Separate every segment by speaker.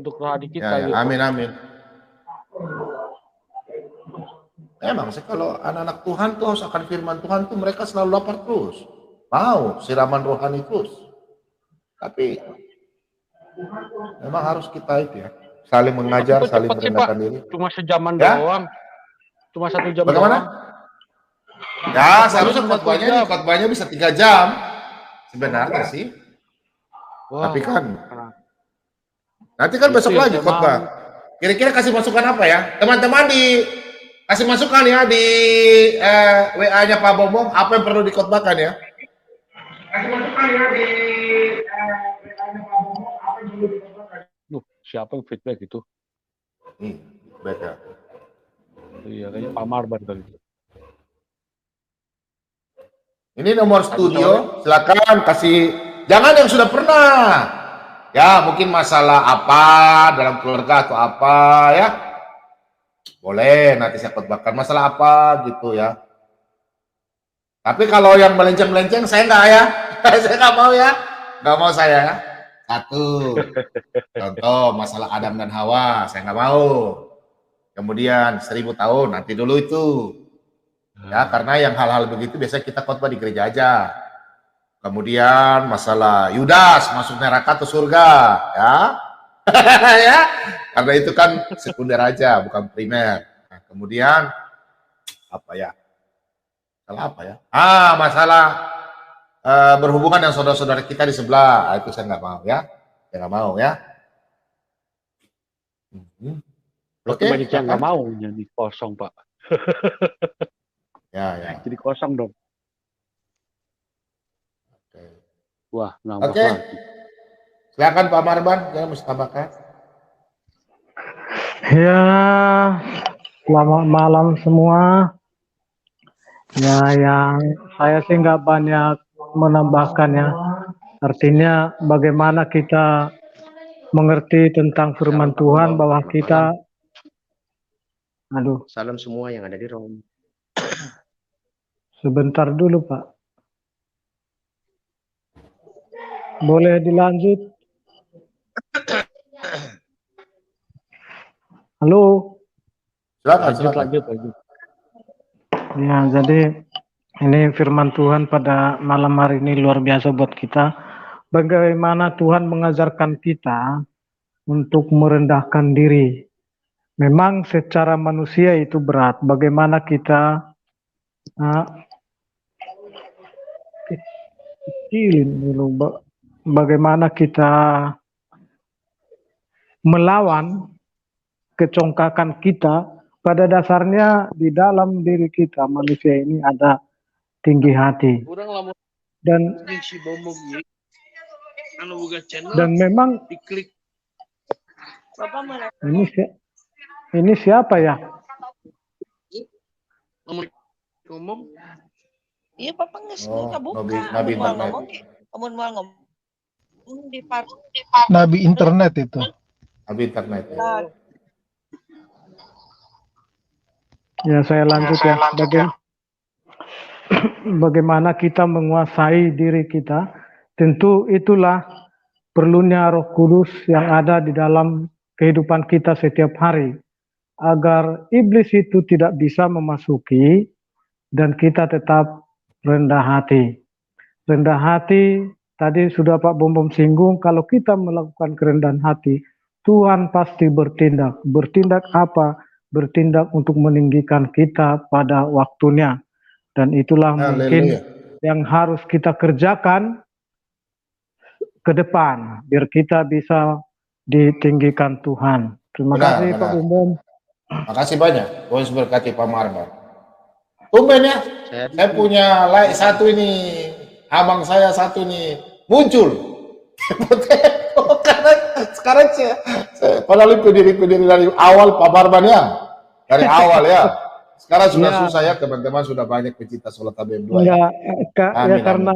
Speaker 1: untuk rohani kita gitu.
Speaker 2: Amin, amin. Emang sih kalau anak-anak Tuhan tuh harus akan firman Tuhan tuh mereka selalu lapar terus. Mau siraman rohani terus. Tapi memang harus kita itu ya, saling mengajar, saling merendahkan diri.
Speaker 1: Cuma sejaman doang. Cuma 1 jam
Speaker 2: bagaimana? Doang. Ya, seharusnya khotbahnya bisa 3 jam. Sebenarnya sih. Wow. Tapi kan nanti kan besok lagi khotbah. Kira-kira kasih masukan apa ya? Teman-teman kasih masukan ya di WA-nya Pak Bombong, apa yang perlu dikhotbahkan ya? Kasih masukan ya di WA-nya Pak Bombong, apa yang perlu dikhotbahkan?
Speaker 1: Siapa yang feedback itu?
Speaker 2: Feedback ya.
Speaker 1: Iya, kayaknya Pak Marban kali.
Speaker 2: Ini nomor studio, silakan kasih. Jangan yang sudah pernah. Ya, mungkin masalah apa dalam keluarga atau apa ya. Boleh, nanti saya khotbahkan masalah apa gitu ya. Tapi kalau yang melenceng-melenceng saya enggak ya. Saya enggak mau ya. Enggak mau saya ya. 1. Contoh masalah Adam dan Hawa, saya enggak mau. Kemudian 1000 tahun, nanti dulu itu. Ya, karena yang hal-hal begitu biasanya kita khotbah di gereja aja. Kemudian masalah Yudas masuk neraka atau surga, ya. Ya, karena itu kan sekunder aja, bukan primer. Nah, kemudian apa ya? Masalah apa ya? Masalah berhubungan dengan saudara-saudara kita di sebelah. Itu saya nggak mau ya. Saya nggak mau ya.
Speaker 1: Oke. Banyak yang nggak mau jadi kosong, Pak.
Speaker 2: Ya.
Speaker 1: Jadi kosong dong. Wah, nambah
Speaker 2: lagi. Silakan Pak Marban, jangan mesti tambahkan.
Speaker 3: Ya, selamat malam semua. Ya, yang saya sih nggak banyak menambahkan ya. Artinya bagaimana kita mengerti tentang firman Tuhan bahwa kita. Aduh.
Speaker 4: Salam semua yang ada di Rom.
Speaker 3: Sebentar dulu Pak. Boleh dilanjut? Halo.
Speaker 2: Lanjut.
Speaker 3: Ya, jadi ini firman Tuhan pada malam hari ini luar biasa buat kita. Bagaimana Tuhan mengajarkan kita untuk merendahkan diri. Memang secara manusia itu berat. Bagaimana kita bagaimana kita melawan kecongkakan kita. Pada dasarnya di dalam diri kita manusia ini ada tinggi hati. Dan memang ini siapa ya?
Speaker 5: Iya, Papa nggak buka.
Speaker 6: Nabi internet itu.
Speaker 2: Nabi internet.
Speaker 3: Ya, saya lanjut ya. Bagaimana kita menguasai diri kita? Tentu itulah perlunya Roh Kudus yang ada di dalam kehidupan kita setiap hari. Agar iblis itu tidak bisa memasuki dan kita tetap rendah hati. Rendah hati, tadi sudah Pak Bombom singgung, kalau kita melakukan kerendahan hati, Tuhan pasti bertindak. Bertindak apa? Bertindak untuk meninggikan kita pada waktunya. Dan itulah mungkin
Speaker 2: Haleluya.
Speaker 3: yang harus kita kerjakan ke depan, biar kita bisa ditinggikan Tuhan. Terima
Speaker 2: Benar,
Speaker 3: kasih Pak
Speaker 2: benar.
Speaker 3: Bumbom.
Speaker 2: Makasih banyak. Tuhan berkati Pak Marbar. Tumben ya, saya punya like satu ini, abang saya satu nih muncul. Karena sekarang saya padahal itu diri dari awal Pak Marban ya, dari awal ya. Sekarang sudah
Speaker 3: Ya.
Speaker 2: susah ya, teman-teman sudah banyak pecinta sholat KBM 2 ya.
Speaker 3: Enggak, ya
Speaker 2: Amin,
Speaker 3: karena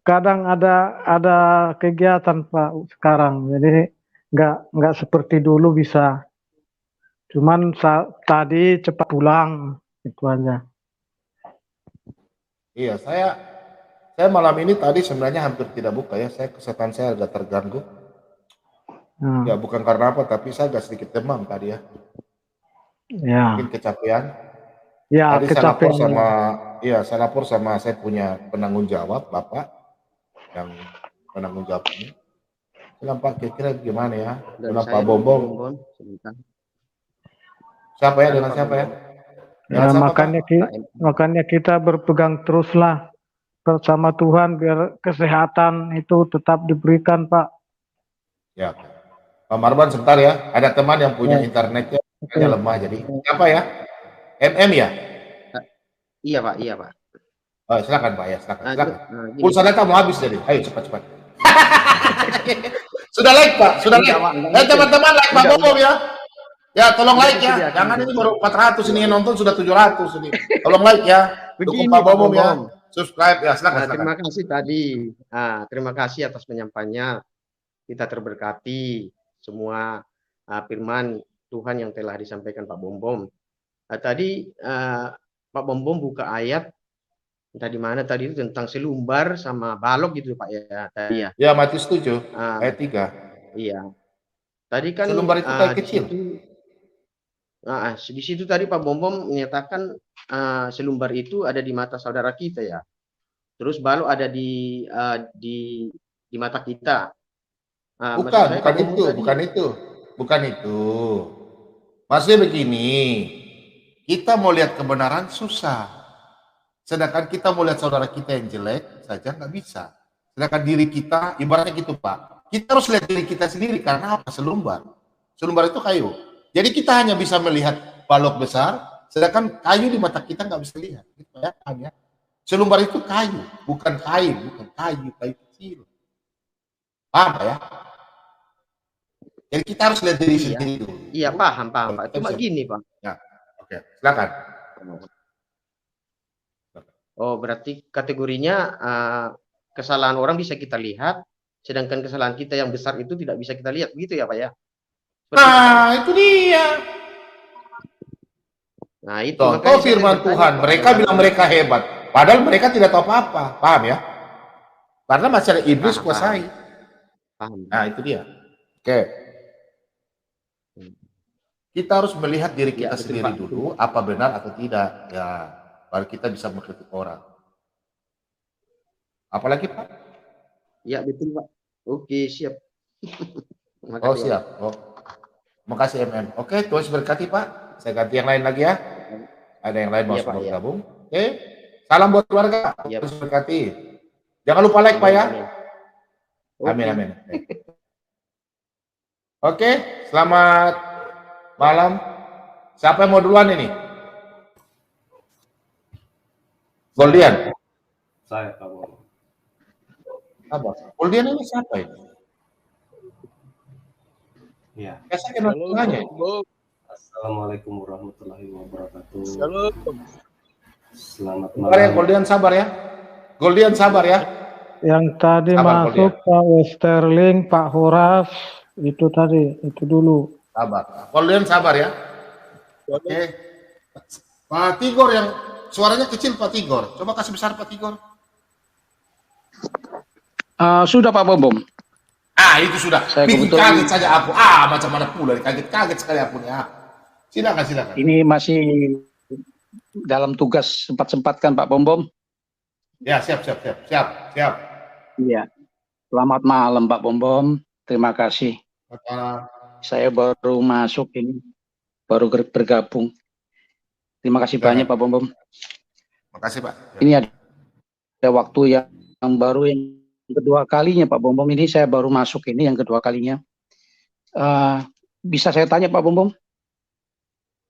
Speaker 3: kadang ada kegiatan Pak sekarang, jadi nggak seperti dulu bisa. Cuman tadi cepat pulang itu aja.
Speaker 2: Iya, saya malam ini tadi sebenarnya hampir tidak buka ya. Kesehatan saya agak terganggu.
Speaker 3: Hmm.
Speaker 2: Ya bukan karena apa, tapi saya agak sedikit demam tadi ya.
Speaker 3: Ya,
Speaker 2: Mungkin kecapean.
Speaker 3: ya
Speaker 2: Tadi saya lapor
Speaker 3: kecapean.
Speaker 2: saya lapor sama saya punya penanggung jawab, Bapak yang penanggung jawab ini. Bilang Pak, kira-kira gimana ya? Bilang Pak Bombong. Siapa ya? Dengan siapa ya?
Speaker 3: Ya, makanya kita berpegang teruslah bersama Tuhan biar kesehatan itu tetap diberikan, Pak.
Speaker 2: Ya, Pak Marban sebentar ya. Ada teman yang punya internetnya lemah jadi. Siapa ya? MM ya?
Speaker 4: Iya Pak, iya Pak.
Speaker 2: Oh, silakan Pak ya, silakan. Pulsa data mau habis jadi. Ayo cepat. Sudah like Pak, sudah like. Teman-teman like Pak Bombong ya. Ya, tolong like ya. Jangan ini baru 400 ini yang nonton sudah 700 ini. Tolong like ya. Dukung Pak Bombong ya. Subscribe ya, silakan.
Speaker 4: Terima kasih tadi. Terima kasih atas penyampaiannya. Kita terberkati semua firman Tuhan yang telah disampaikan Pak Bombom. Tadi Pak Bombom buka ayat entah di mana tadi itu tentang selumbar sama balok gitu Pak ya tadi ya.
Speaker 2: Ya, Matius 7 ayat 3.
Speaker 4: Iya. Tadi kan
Speaker 2: selumbar itu kayak kecil.
Speaker 4: Di situ tadi Pak Bombom menyatakan selumbar itu ada di mata saudara kita ya. Terus balok ada di mata kita.
Speaker 2: Bukan itu. Maksudnya begini, kita mau lihat kebenaran susah. Sedangkan kita mau lihat saudara kita yang jelek saja nggak bisa. Sedangkan diri kita, ibaratnya gitu Pak. Kita harus lihat diri kita sendiri karena apa? Selumbar. Selumbar itu kayu. Jadi kita hanya bisa melihat balok besar, sedangkan kayu di mata kita nggak bisa lihat. Gitu ya, ya. Selumbar itu kayu, bukan kain, bukan kayu kecil. Paham ya? Jadi kita harus lihat diri sendiri dulu.
Speaker 4: Iya, paham Pak. Cuma gini Pak.
Speaker 2: Ya, oke, silakan.
Speaker 4: Oh, berarti kategorinya kesalahan orang bisa kita lihat, sedangkan kesalahan kita yang besar itu tidak bisa kita lihat, begitu ya Pak ya?
Speaker 2: Itu dia.
Speaker 4: Nah, itu
Speaker 2: contoh firman Tuhan. Mereka bilang mereka hebat, padahal mereka tidak tahu apa-apa. Paham ya? Karena masih ada iblis kuasai.
Speaker 4: Paham.
Speaker 2: Nah, itu dia. Oke. Kita harus melihat diri kita sendiri dulu, apa benar atau tidak. Ya, baru kita bisa mengkritik orang. Apalagi Pak?
Speaker 4: Ya, betul Pak. Oke, siap.
Speaker 2: Oh, siap. Oh. Makasih MM. Oke, Tuhan berkati Pak. Saya ganti yang lain lagi ya. Ada yang lain mau bergabung. Oke. Salam buat keluarga. Tuhan berkati. Jangan lupa like Pak ya. Amin. Oke, selamat malam. Siapa yang mau duluan ini? Goldian.
Speaker 6: Saya Pak Bombom.
Speaker 2: Goldian ini siapa ini?
Speaker 6: Ya.
Speaker 2: Saya kenal namanya.
Speaker 6: Assalamualaikum warahmatullahi wabarakatuh. Selamat
Speaker 2: malam. Ya, Goldian sabar ya. Goldian sabar ya.
Speaker 3: Yang tadi sabar, masuk Goldian. Pak Westerling, Pak Horas, itu tadi, itu dulu.
Speaker 2: Sabar. Goldian sabar ya. Oke. Pak Tigor yang suaranya kecil Pak Tigor. Coba kasih besar Pak Tigor.
Speaker 7: Sudah Pak Bombom.
Speaker 2: Itu sudah. Bikin kaget saja aku. Macam mana pula kaget sekali aku ya. Silakan.
Speaker 7: Ini masih dalam tugas sempat-sempatkan Pak Bombom.
Speaker 2: Ya, siap.
Speaker 7: Iya. Selamat malam Pak Bombom. Terima kasih. Saya baru masuk ini, baru bergabung. Terima kasih banyak Pak Bom.
Speaker 2: Makasih Pak.
Speaker 7: Ini ada waktu yang baru yang kedua kalinya Pak Bom. Ini saya baru masuk ini yang kedua kalinya. Bisa saya tanya Pak Bom?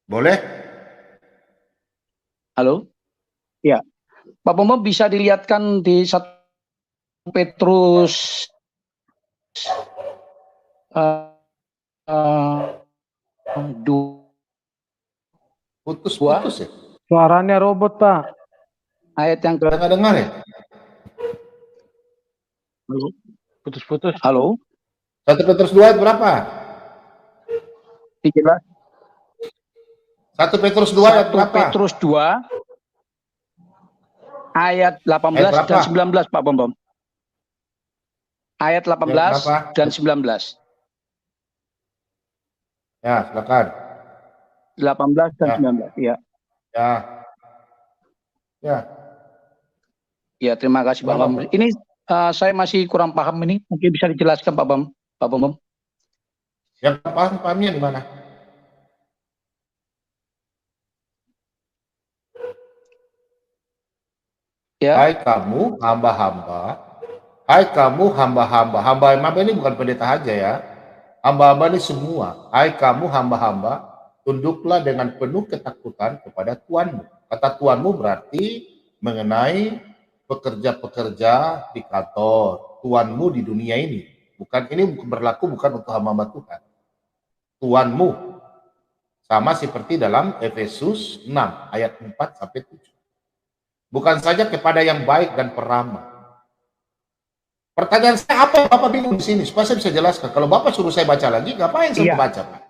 Speaker 2: Boleh?
Speaker 7: Halo? Ya, Pak Bom bisa dilihatkan di 1 Petrus
Speaker 2: Putus-putus ya?
Speaker 3: Suaranya robot, Pak.
Speaker 7: Ayat yang ke...
Speaker 2: Nggak dengar ya?
Speaker 1: Putus-putus.
Speaker 7: Halo?
Speaker 2: 1 Petrus 2 ayat berapa?
Speaker 7: Dijelas.
Speaker 2: 1 Petrus 2 ayat
Speaker 7: 1
Speaker 2: berapa?
Speaker 7: Petrus 2 ayat 18
Speaker 2: Ayat
Speaker 7: dan
Speaker 2: berapa?
Speaker 7: 19 Pak Bom. Ayat 18
Speaker 2: berapa?
Speaker 7: dan 19.
Speaker 2: Ya, silakan.
Speaker 7: 18 dan 19, ya.
Speaker 2: Ya. Ya.
Speaker 7: Ya, terima kasih Pak Bom. Ini saya masih kurang paham ini. Mungkin bisa dijelaskan Pak Bom. Pak Bom.
Speaker 2: Yang pahamnya di mana?
Speaker 7: Ya.
Speaker 2: Hai kamu hamba-hamba. Hai kamu hamba-hamba. Hamba-hamba ini bukan pendeta aja ya. Hamba-hamba ini semua. Hai kamu hamba-hamba, tunduklah dengan penuh ketakutan kepada Tuanmu. Kata Tuanmu berarti mengenai pekerja-pekerja di kantor, Tuanmu di dunia ini. Bukan ini berlaku bukan untuk hamba-hamba Tuhan. Tuanmu. Sama seperti dalam Efesus 6 ayat 4 sampai 7. Bukan saja kepada yang baik dan peramah. Pertanyaan saya apa yang Bapak bingung di sini supaya saya bisa jelaskan. Kalau Bapak suruh saya baca lagi, ngapain saya baca, Pak?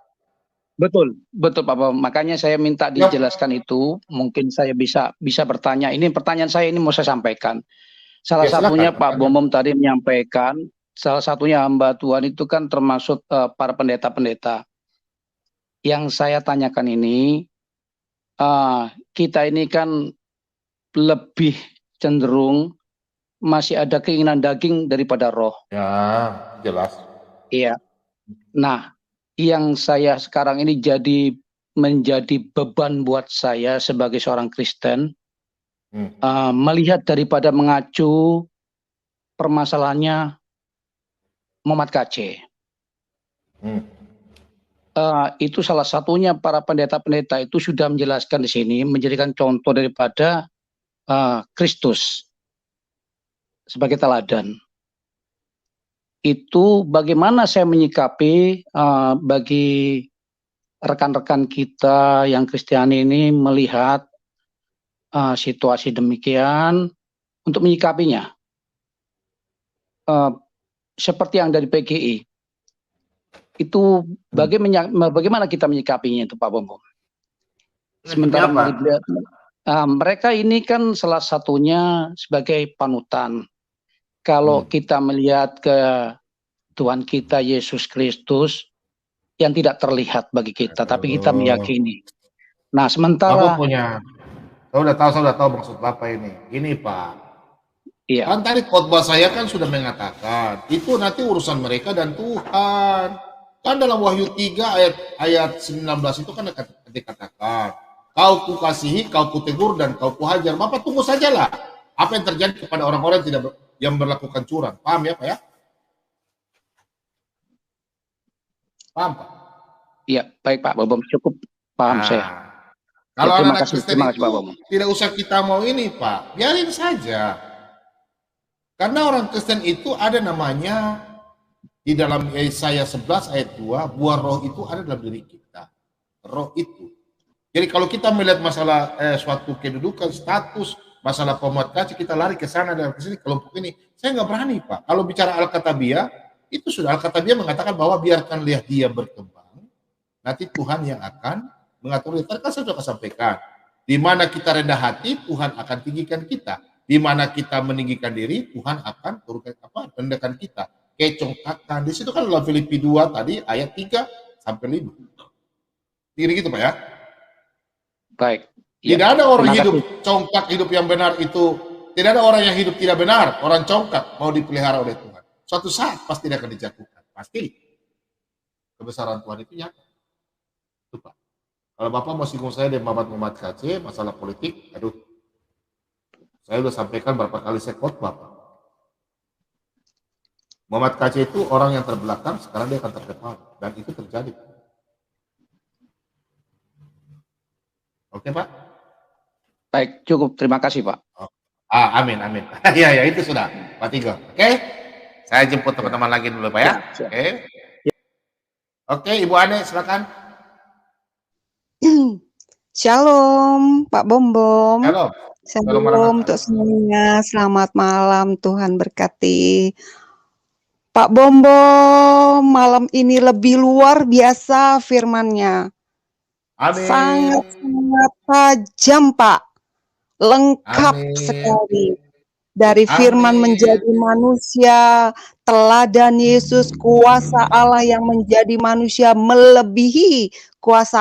Speaker 7: Betul Pak Bom. Makanya saya minta dijelaskan itu. Mungkin saya bisa bertanya. Ini pertanyaan saya ini mau saya sampaikan. Salah satunya Pak Bom tadi menyampaikan, salah satunya hamba Tuhan itu kan termasuk para pendeta-pendeta. Yang saya tanyakan ini, kita ini kan lebih cenderung masih ada keinginan daging daripada roh.
Speaker 2: Ya, jelas.
Speaker 7: Iya. Nah, yang saya sekarang ini menjadi beban buat saya sebagai seorang Kristen, melihat daripada mengacu permasalahannya Muhammad KC. Itu salah satunya para pendeta-pendeta itu sudah menjelaskan di sini, menjadikan contoh daripada Kristus sebagai teladan. Itu bagaimana saya menyikapi bagi rekan-rekan kita yang Kristiani ini melihat situasi demikian untuk menyikapinya. Seperti yang dari PGI. Itu bagaimana kita menyikapinya itu Pak Bom? Sementara mereka ini kan salah satunya sebagai panutan. Kalau kita melihat ke Tuhan kita Yesus Kristus yang tidak terlihat bagi kita, tapi kita meyakini. Nah, sementara
Speaker 2: saya udah tahu maksud Bapak ini. Ini Pak.
Speaker 7: Iya.
Speaker 2: Kan tadi khotbah saya kan sudah mengatakan itu nanti urusan mereka dan Tuhan. Kan dalam Wahyu 3 ayat 19 itu kan dikatakan, kau kukasihi, kau kutegur, dan kau kuhajar. Bapak tunggu sajalah apa yang terjadi kepada orang-orang yang melakukan curang. Paham ya Pak ya? Paham Pak?
Speaker 7: Iya, baik Pak Bom, cukup paham saya.
Speaker 2: Kalau
Speaker 7: ya,
Speaker 2: anak Kristen itu tidak usah kita mau ini Pak, biarin saja. Karena orang Kristen itu ada namanya di dalam Yesaya 11 ayat 2, buah roh itu ada dalam diri kita. Roh itu. Jadi kalau kita melihat masalah suatu kedudukan, status, masalah pemotivasi, kita lari ke sana dan ke sini, kelompok ini. Saya nggak berani Pak. Kalau bicara Alkitabiah, itu sudah Alkitabiah mengatakan bahwa biarkan lihat dia berkembang, nanti Tuhan yang akan mengatur. Tadi kan saya sudah sampaikan, di mana kita rendah hati, Tuhan akan tinggikan kita. Di mana kita meninggikan diri, Tuhan akan turunkan rendahkan kita. Kecongkakan. Di situ kan dalam Filipi 2 tadi ayat 3 sampai 5. Gini gitu Pak ya.
Speaker 7: Baik.
Speaker 2: Tidak ada orang hidup congkak, hidup yang benar itu. Tidak ada orang yang hidup tidak benar. Orang congkak mau dipelihara oleh Tuhan. Suatu saat pasti dia akan dijatuhkan. Pasti. kebesaran Tuhan itu nyata. Itu Pak. Kalau Bapak mau singgung saya dan Muhammad KC, masalah politik, aduh, saya sudah sampaikan berapa kali saya khotbah Pak. Muhammad KC itu orang yang terbelakang, sekarang dia akan terdepan. Dan itu terjadi. Oke Pak?
Speaker 7: Baik, cukup. Terima kasih Pak.
Speaker 2: Amin, amin. Ya, itu sudah, Pak Tigo. Oke? Saya jemput teman-teman lagi dulu Pak ya. Oke? Oke, Ibu Ane, silakan.
Speaker 8: Shalom, Pak Bombom.
Speaker 2: Halo.
Speaker 8: Shalom untuk semuanya. Selamat malam, Tuhan berkati. Pak Bombom, malam ini lebih luar biasa firman-Nya.
Speaker 2: Amin.
Speaker 8: Sangat-sangat tajam, Pak. Lengkap sekali. Dari firman menjadi manusia, teladan Yesus, kuasa Allah yang menjadi manusia melebihi kuasa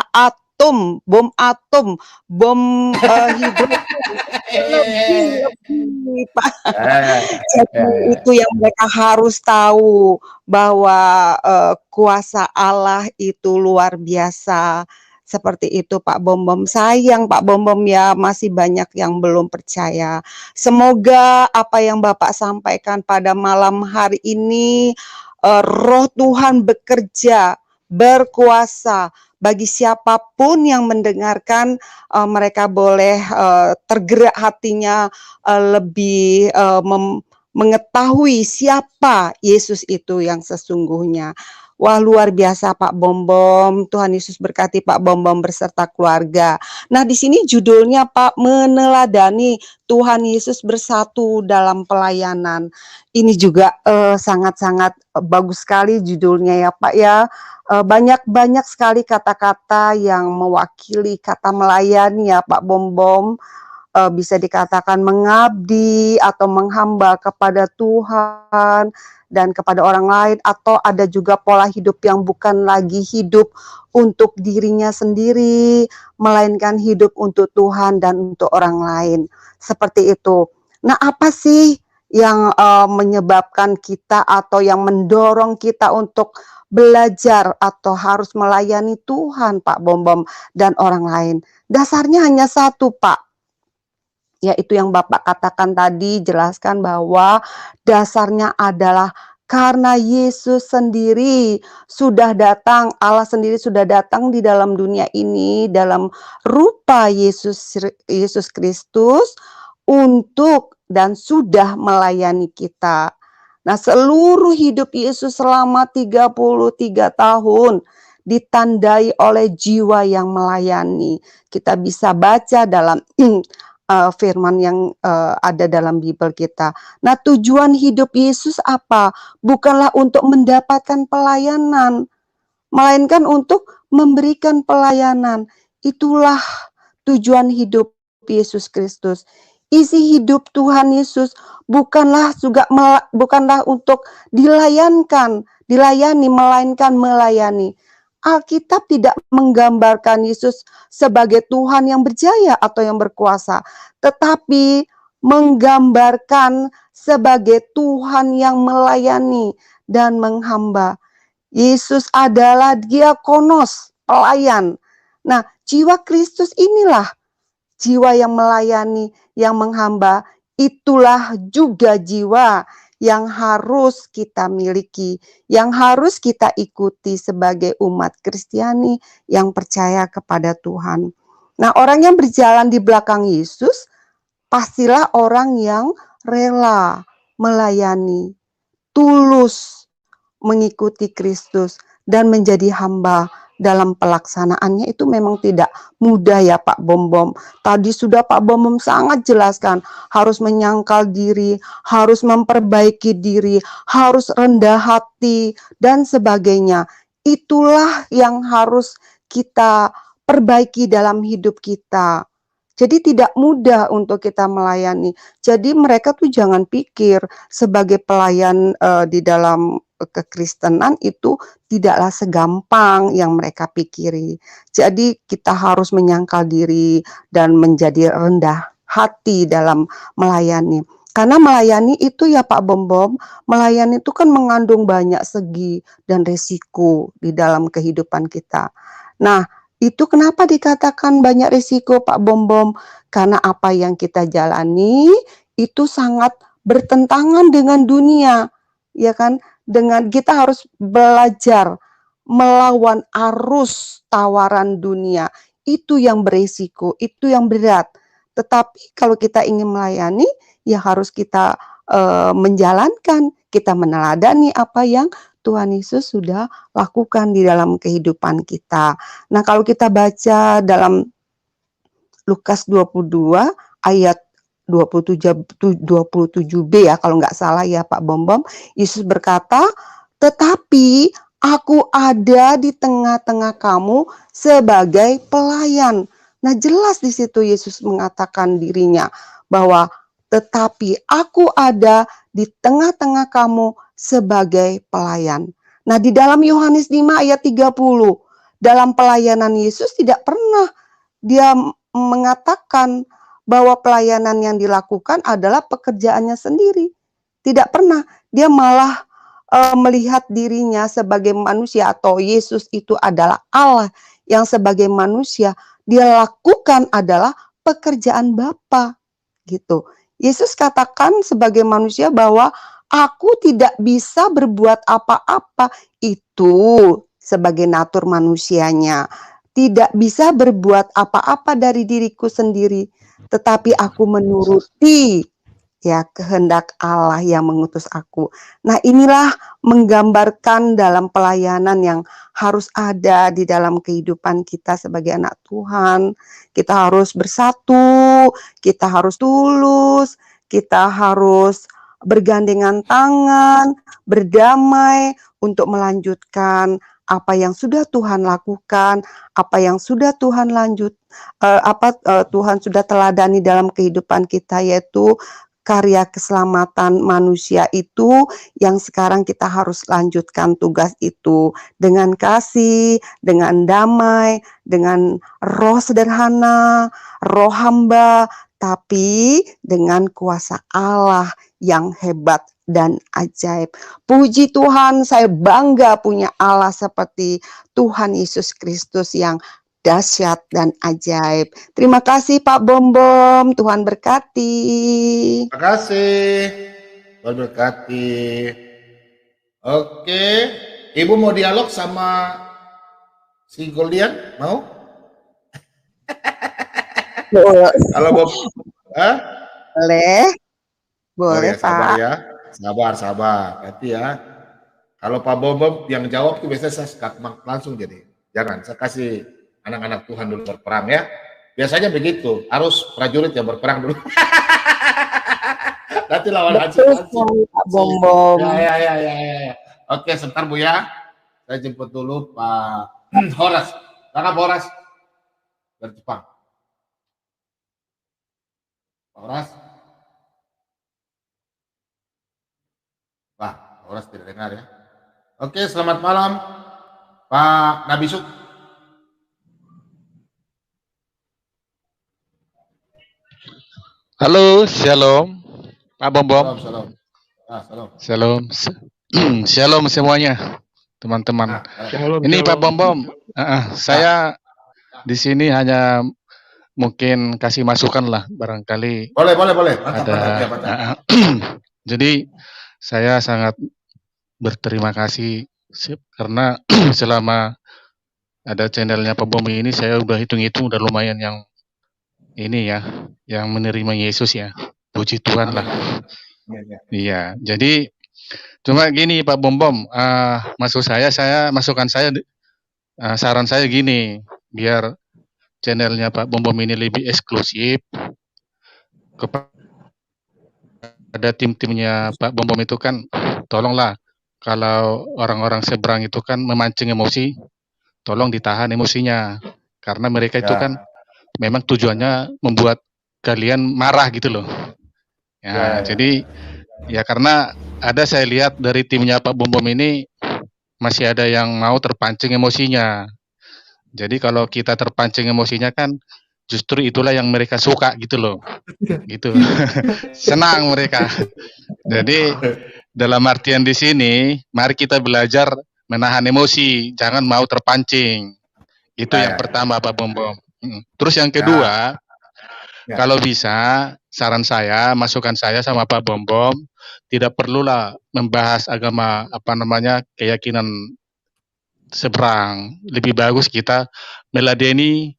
Speaker 8: bom atom, bom hidrogen, lebih Pak. Jadi itu yang mereka harus tahu, bahwa kuasa Allah itu luar biasa. Seperti itu Pak Bombom. Sayang Pak Bombom ya, masih banyak yang belum percaya. Semoga apa yang Bapak sampaikan pada malam hari ini, roh Tuhan bekerja, berkuasa. Bagi siapapun yang mendengarkan, mereka boleh tergerak hatinya, lebih mengetahui siapa Yesus itu yang sesungguhnya. Wah, luar biasa Pak Bombom. Tuhan Yesus berkati Pak Bombom beserta keluarga. Nah, di sini judulnya Pak, meneladani Tuhan Yesus bersatu dalam pelayanan. Ini juga sangat-sangat bagus sekali judulnya ya Pak ya. Banyak sekali kata-kata yang mewakili kata melayani ya Pak Bombom. Bisa dikatakan mengabdi atau menghamba kepada Tuhan dan kepada orang lain, atau ada juga pola hidup yang bukan lagi hidup untuk dirinya sendiri, melainkan hidup untuk Tuhan dan untuk orang lain. Seperti itu. Nah, apa sih yang menyebabkan kita atau yang mendorong kita untuk belajar atau harus melayani Tuhan Pak Bombom dan orang lain? Dasarnya hanya satu Pak, yaitu yang Bapak katakan tadi, jelaskan bahwa dasarnya adalah karena Yesus sendiri sudah datang, Allah sendiri sudah datang di dalam dunia ini dalam rupa Yesus Kristus untuk dan sudah melayani kita. Nah, seluruh hidup Yesus selama 33 tahun ditandai oleh jiwa yang melayani. Kita bisa baca dalam firman yang ada dalam Bible kita. Nah, tujuan hidup Yesus apa? Bukanlah untuk mendapatkan pelayanan, melainkan untuk memberikan pelayanan. Itulah tujuan hidup Yesus Kristus. Isi hidup Tuhan Yesus bukanlah untuk dilayani, melainkan melayani. Alkitab tidak menggambarkan Yesus sebagai Tuhan yang berjaya atau yang berkuasa, tetapi menggambarkan sebagai Tuhan yang melayani dan menghamba. Yesus adalah diakonos, pelayan. Nah, jiwa Kristus inilah jiwa yang melayani, yang menghamba. Itulah juga jiwa yang harus kita miliki, yang harus kita ikuti sebagai umat Kristiani yang percaya kepada Tuhan. Nah, orang yang berjalan di belakang Yesus pastilah orang yang rela melayani, tulus mengikuti Kristus dan menjadi hamba. Dalam pelaksanaannya itu memang tidak mudah ya Pak Bombom. Tadi sudah Pak Bombom sangat jelaskan, harus menyangkal diri, harus memperbaiki diri, harus rendah hati dan sebagainya. Itulah yang harus kita perbaiki dalam hidup kita. Jadi tidak mudah untuk kita melayani. Jadi mereka tuh jangan pikir sebagai pelayan di dalam kekristenan itu tidaklah segampang yang mereka pikiri. Jadi kita harus menyangkal diri dan menjadi rendah hati dalam melayani. Karena melayani itu ya Pak Bom, melayani itu kan mengandung banyak segi dan resiko di dalam kehidupan kita. Nah, itu kenapa dikatakan banyak resiko Pak Bom? Karena apa yang kita jalani itu sangat bertentangan dengan dunia, ya kan? Dengan kita harus belajar melawan arus tawaran dunia. Itu yang beresiko, itu yang berat. Tetapi kalau kita ingin melayani, ya harus kita menjalankan, kita meneladani apa yang Tuhan Yesus sudah lakukan di dalam kehidupan kita. Nah, kalau kita baca dalam Lukas 22 ayat 27b ya kalau nggak salah ya Pak Bom, Yesus berkata, tetapi aku ada di tengah-tengah kamu sebagai pelayan. Nah, jelas di situ Yesus mengatakan dirinya bahwa tetapi aku ada di tengah-tengah kamu sebagai pelayan. Nah, di dalam Yohanes 5 ayat 30, dalam pelayanan Yesus tidak pernah dia mengatakan bahwa pelayanan yang dilakukan adalah pekerjaannya sendiri. Tidak pernah. Dia malah melihat dirinya sebagai manusia, atau Yesus itu adalah Allah yang sebagai manusia dia lakukan adalah pekerjaan Bapa gitu. Yesus katakan sebagai manusia bahwa aku tidak bisa berbuat apa-apa, itu sebagai natur manusianya. Tidak bisa berbuat apa-apa dari diriku sendiri, tetapi aku menuruti ya kehendak Allah yang mengutus aku. Nah, inilah menggambarkan dalam pelayanan yang harus ada di dalam kehidupan kita sebagai anak Tuhan. Kita harus bersatu, kita harus tulus, kita harus bergandengan tangan, berdamai untuk melanjutkan apa yang sudah Tuhan lakukan, apa yang sudah Tuhan Tuhan sudah teladani dalam kehidupan kita, yaitu karya keselamatan manusia itu yang sekarang kita harus lanjutkan tugas itu dengan kasih, dengan damai, dengan roh sederhana, roh hamba, tapi dengan kuasa Allah yang hebat dan ajaib. Puji Tuhan, saya bangga punya Allah seperti Tuhan Yesus Kristus yang dahsyat dan ajaib. Terima kasih Pak Bom, Tuhan berkati.
Speaker 2: Terima kasih, Tuhan berkati. Oke, Ibu mau dialog sama si Goldian, mau? Kalau Bob,
Speaker 8: boleh
Speaker 2: ya, sabar
Speaker 8: Pak.
Speaker 2: ya, sabar, hati ya. Kalau Pak Bom yang jawab tuh biasanya saya langsung jadi, jangan, saya kasih anak-anak Tuhan dulu berperang ya. Biasanya begitu, harus prajurit yang berperang dulu. Nanti lawan hancur.
Speaker 8: Pak Bom.
Speaker 2: Ya. Oke, sebentar Bu ya. Saya jemput dulu Pak Horas. Mana Pak Horas? Dari Jepang. Pak Horas. Wah, Pak Horas tidak dengar ya. Oke, selamat malam Pak Nabisuk.
Speaker 9: Halo, shalom, Pak Bom.
Speaker 2: Shalom.
Speaker 9: Shalom. Shalom semuanya, teman-teman. Ini Pak Bom. Saya di sini hanya mungkin kasih masukan lah, barangkali.
Speaker 2: Boleh.
Speaker 9: Ada. Jadi saya sangat berterima kasih karena selama ada channelnya Pak Bom ini, saya udah hitung-hitung udah lumayan yang ini ya, yang menerima Yesus ya, puji Tuhan lah. Iya, jadi cuma gini Pak Bom, masukan saya, saran saya gini, biar channelnya Pak Bom ini lebih eksklusif kepada tim-timnya Pak Bom itu kan, tolonglah kalau orang-orang seberang itu kan memancing emosi, tolong ditahan emosinya, karena mereka itu kan memang tujuannya membuat kalian marah gitu loh. Jadi ya karena saya lihat dari timnya Pak Bom ini masih ada yang mau terpancing emosinya. Jadi kalau kita terpancing emosinya kan justru itulah yang mereka suka gitu loh. Gitu. Senang mereka. Jadi dalam artian di sini, mari kita belajar menahan emosi, jangan mau terpancing. Itu yang pertama Pak Bombom. Terus yang kedua, kalau bisa saran saya, masukan saya sama Pak Bombom, tidak perlulah membahas agama keyakinan seberang. Lebih bagus kita meladeni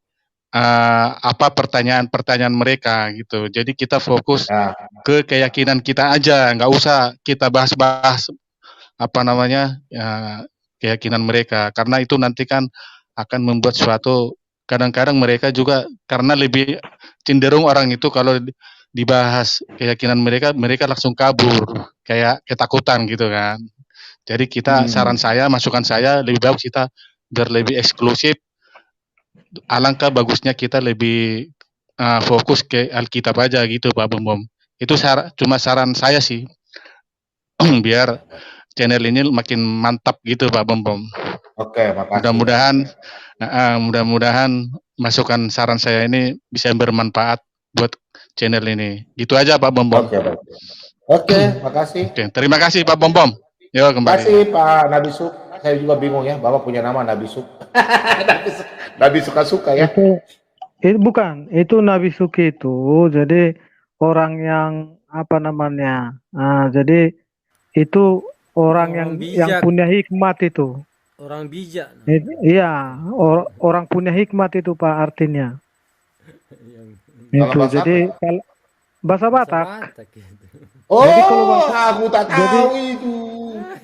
Speaker 9: apa pertanyaan-pertanyaan mereka gitu. Jadi kita fokus ke keyakinan kita aja, nggak usah kita bahas-bahas keyakinan mereka, karena itu nanti kan akan membuat suatu, kadang-kadang mereka juga karena lebih cenderung orang itu kalau dibahas keyakinan mereka langsung kabur, kayak ketakutan gitu kan. Jadi kita saran saya, masukan saya, lebih baik kita biar lebih eksklusif. Alangkah bagusnya kita lebih fokus ke Alkitab aja gitu Pak Bombom. Itu cuma saran saya sih. Biar channel ini makin mantap gitu Pak Bombom.
Speaker 2: Oke, makasih.
Speaker 9: Mudah-mudahan masukan saran saya ini bisa bermanfaat buat channel ini. Gitu aja Pak Bombom.
Speaker 2: Oke, makasih.
Speaker 9: Oke, terima kasih Pak Bombom. Yo kembali.
Speaker 2: Terima kasih Pak Nabisuk. Saya juga bingung ya, Bapak punya nama Nabisuk. Nabi suka-suka ya.
Speaker 3: Itu bukan, itu Nabisuk itu jadi orang yang jadi itu orang yang punya hikmat itu.
Speaker 10: Orang bijak.
Speaker 3: Iya, orang punya hikmat itu Pak artinya. Itu jadi kalau bahasa Batak.
Speaker 2: Oh, jadi kalau aku tak tahu itu.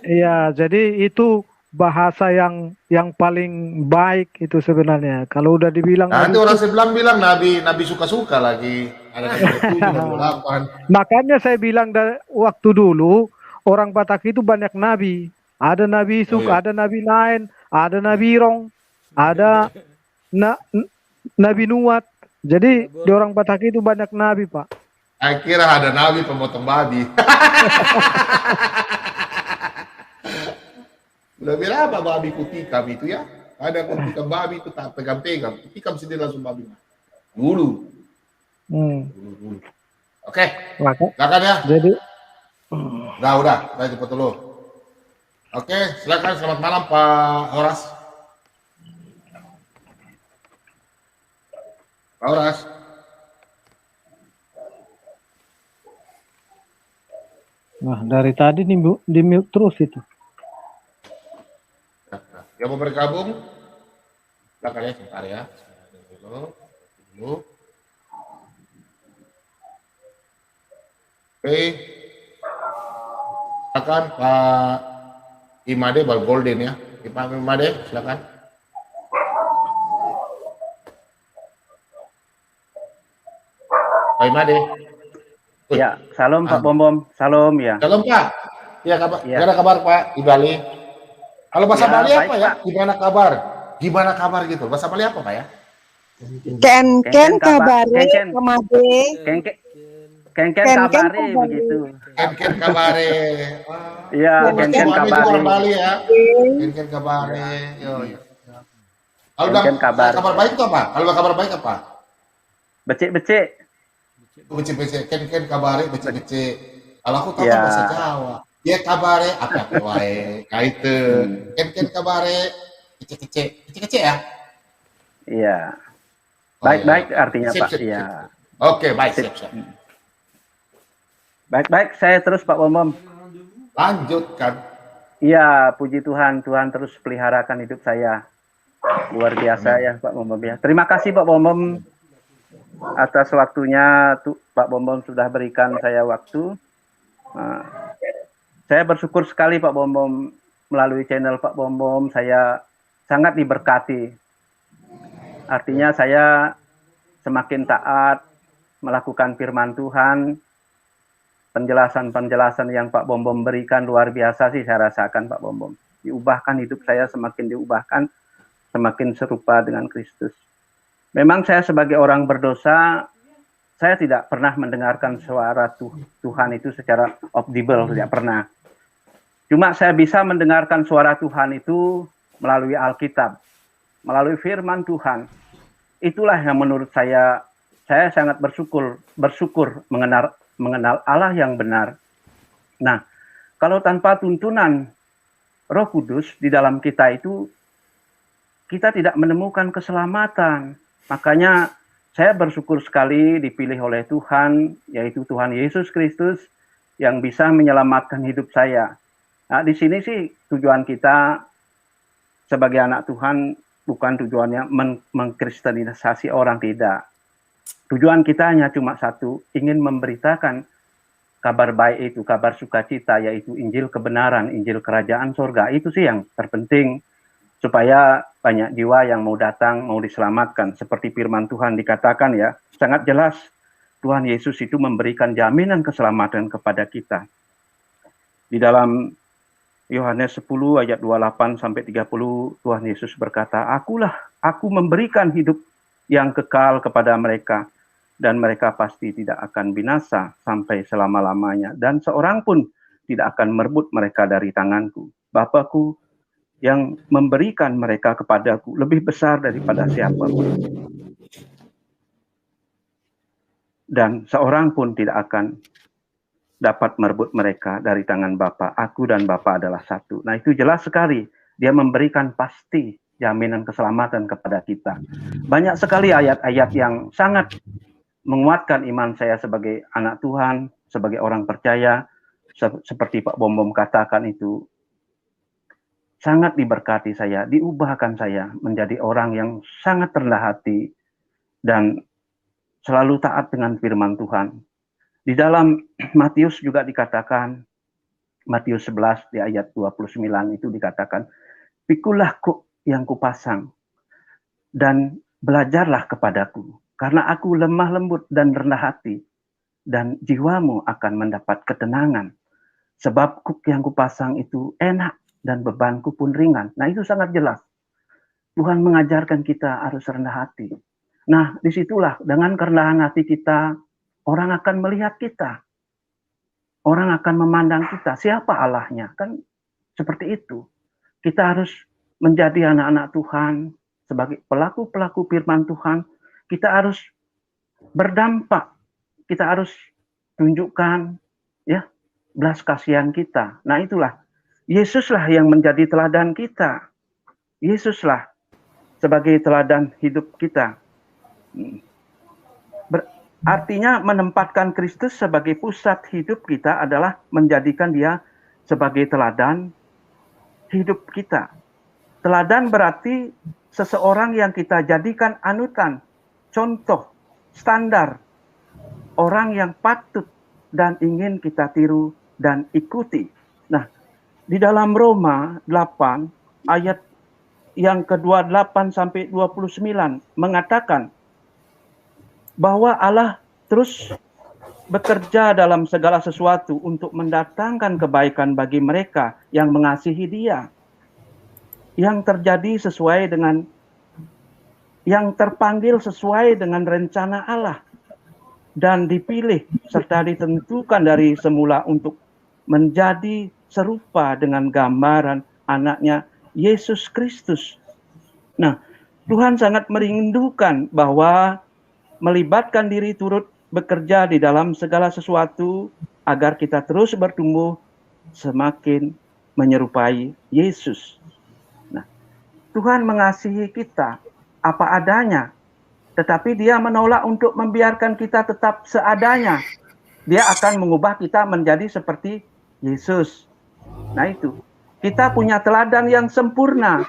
Speaker 3: Iya, jadi itu bahasa yang paling baik itu sebenarnya. Kalau udah dibilang
Speaker 2: nanti orang sebelah bilang Nabi suka-suka lagi. Ada 28.
Speaker 3: Makanya saya bilang waktu dulu orang Batak itu banyak nabi. Ada Nabi Suk, ada Nabi Nain, ada Nabi Rong, ada Nabi Nuat. Jadi di orang Batak itu banyak nabi, Pak.
Speaker 2: Saya kira ada nabi pemotong babi. Udah bilang apa babi kutikam itu ya? Ada kutikam babi itu tak pegang-pegang. Kutikam sendiri langsung babi. Dulu. Oke. Silakan ya.
Speaker 3: Jadi.
Speaker 2: Udah. Saya cepet dulu. Oke, silakan. Selamat malam Pak Horas. Pak Horas.
Speaker 3: Nah, dari tadi di mute terus itu.
Speaker 2: Yang mau bergabung, silakan ya, sebentar ya. Dulu. Oke. Silakan Pak Imade Bal Golden ya. Pak Imade, silakan. Pak Imade.
Speaker 11: Ya, salam Pak Bombom, salam ya.
Speaker 2: Salam Pak. Ya kabar. Ya. Gimana kabar Pak di Bali? Kalau bahasa Bali apa ya? Gimana kabar? Gimana kabar gitu? Bahasa Bali apa Pak ya?
Speaker 8: Ken kabare kemade.
Speaker 11: Ken kabare begitu.
Speaker 2: Ken kabare.
Speaker 11: Iya, ken kabare.
Speaker 2: Orang Bali ya. Ken kabare. Yo. Kalau kabar baik itu apa? Kalau kabar baik apa?
Speaker 11: Becek-becek.
Speaker 2: Becek-becek. Ken kabare becek-becek. Kalau aku tahu bahasa Jawa. Ya kabare apa wae. Kaitu. Ken kabare becek-becek ya?
Speaker 11: Iya. Baik-baik artinya Pak. Iya.
Speaker 2: Oke, baik, siap.
Speaker 11: Baik, saya terus Pak Bombom.
Speaker 2: Lanjutkan.
Speaker 11: Iya, puji Tuhan, Tuhan terus peliharakan hidup saya. Luar biasa ya Pak Bombom ya. Terima kasih Pak Bombom atas waktunya. Pak Bombom sudah berikan saya waktu. Saya bersyukur sekali Pak Bombom, melalui channel Pak Bombom saya sangat diberkati. Artinya saya semakin taat melakukan firman Tuhan. Penjelasan-penjelasan yang Pak Bombom berikan luar biasa sih saya rasakan Pak Bombom. Diubahkan hidup saya, semakin diubahkan, semakin serupa dengan Kristus. Memang saya sebagai orang berdosa, saya tidak pernah mendengarkan suara Tuhan itu secara audible, tidak pernah. Cuma saya bisa mendengarkan suara Tuhan itu melalui Alkitab, melalui firman Tuhan. itulah yang menurut saya sangat bersyukur mengenal Allah yang benar. Nah, kalau tanpa tuntunan Roh Kudus di dalam kita itu, kita tidak menemukan keselamatan. Makanya saya bersyukur sekali dipilih oleh Tuhan, yaitu Tuhan Yesus Kristus yang bisa menyelamatkan hidup saya. Nah, di sini sih tujuan kita sebagai anak Tuhan bukan tujuannya mengkristenisasi orang, tidak. Tujuan kita hanya cuma satu, ingin memberitakan kabar baik itu, kabar sukacita, yaitu Injil kebenaran, Injil kerajaan surga. Itu sih yang terpenting, supaya banyak jiwa yang mau datang, mau diselamatkan. Seperti firman Tuhan dikatakan ya, sangat jelas Tuhan Yesus itu memberikan jaminan keselamatan kepada kita. Di dalam Yohanes 10 ayat 28 sampai 30, Tuhan Yesus berkata, aku memberikan hidup yang kekal kepada mereka, dan mereka pasti tidak akan binasa sampai selama-lamanya, dan seorang pun tidak akan merebut mereka dari tanganku. Bapakku yang memberikan mereka kepadaku lebih besar daripada siapapun, dan seorang pun tidak akan dapat merebut mereka dari tangan Bapa. Aku dan Bapa adalah satu. Nah, itu jelas sekali. Dia memberikan pasti jaminan keselamatan kepada kita. Banyak sekali ayat-ayat yang sangat menguatkan iman saya sebagai anak Tuhan, sebagai orang percaya, seperti Pak Bom katakan itu, sangat diberkati saya, diubahkan saya menjadi orang yang sangat rendah hati dan selalu taat dengan firman Tuhan. Di dalam Matius juga dikatakan, Matius 11 di ayat 29 itu dikatakan, pikulah kuk yang kupasang dan belajarlah kepadaku, karena aku lemah lembut dan rendah hati, dan jiwamu akan mendapat ketenangan. Sebab kuk yang kupasang itu enak dan bebanku pun ringan. Nah, itu sangat jelas. Tuhan mengajarkan kita harus rendah hati. Nah, disitulah dengan kerendahan hati kita, orang akan melihat kita. Orang akan memandang kita. Siapa Allahnya? Kan seperti itu. Kita harus menjadi anak-anak Tuhan, sebagai pelaku-pelaku firman Tuhan. Kita harus berdampak, kita harus tunjukkan ya belas kasihan kita. Nah, itulah Yesuslah yang menjadi teladan kita. Yesuslah sebagai teladan hidup kita. Artinya menempatkan Kristus sebagai pusat hidup kita adalah menjadikan dia sebagai teladan hidup kita. Teladan berarti seseorang yang kita jadikan anutan, contoh, standar, orang yang patut dan ingin kita tiru dan ikuti. Nah, di dalam Roma 8 ayat yang ke-28 sampai 29 mengatakan bahwa Allah terus bekerja dalam segala sesuatu untuk mendatangkan kebaikan bagi mereka yang mengasihi Dia, yang terjadi sesuai dengan yang terpanggil sesuai dengan rencana Allah dan dipilih serta ditentukan dari semula untuk menjadi serupa dengan gambaran anaknya Yesus Kristus. Nah, Tuhan sangat merindukan bahwa melibatkan diri turut bekerja di dalam segala sesuatu agar kita terus bertumbuh semakin menyerupai Yesus. Nah, Tuhan mengasihi kita apa adanya, tetapi Dia menolak untuk membiarkan kita tetap seadanya. Dia akan mengubah kita menjadi seperti Yesus. Nah, itu kita punya teladan yang sempurna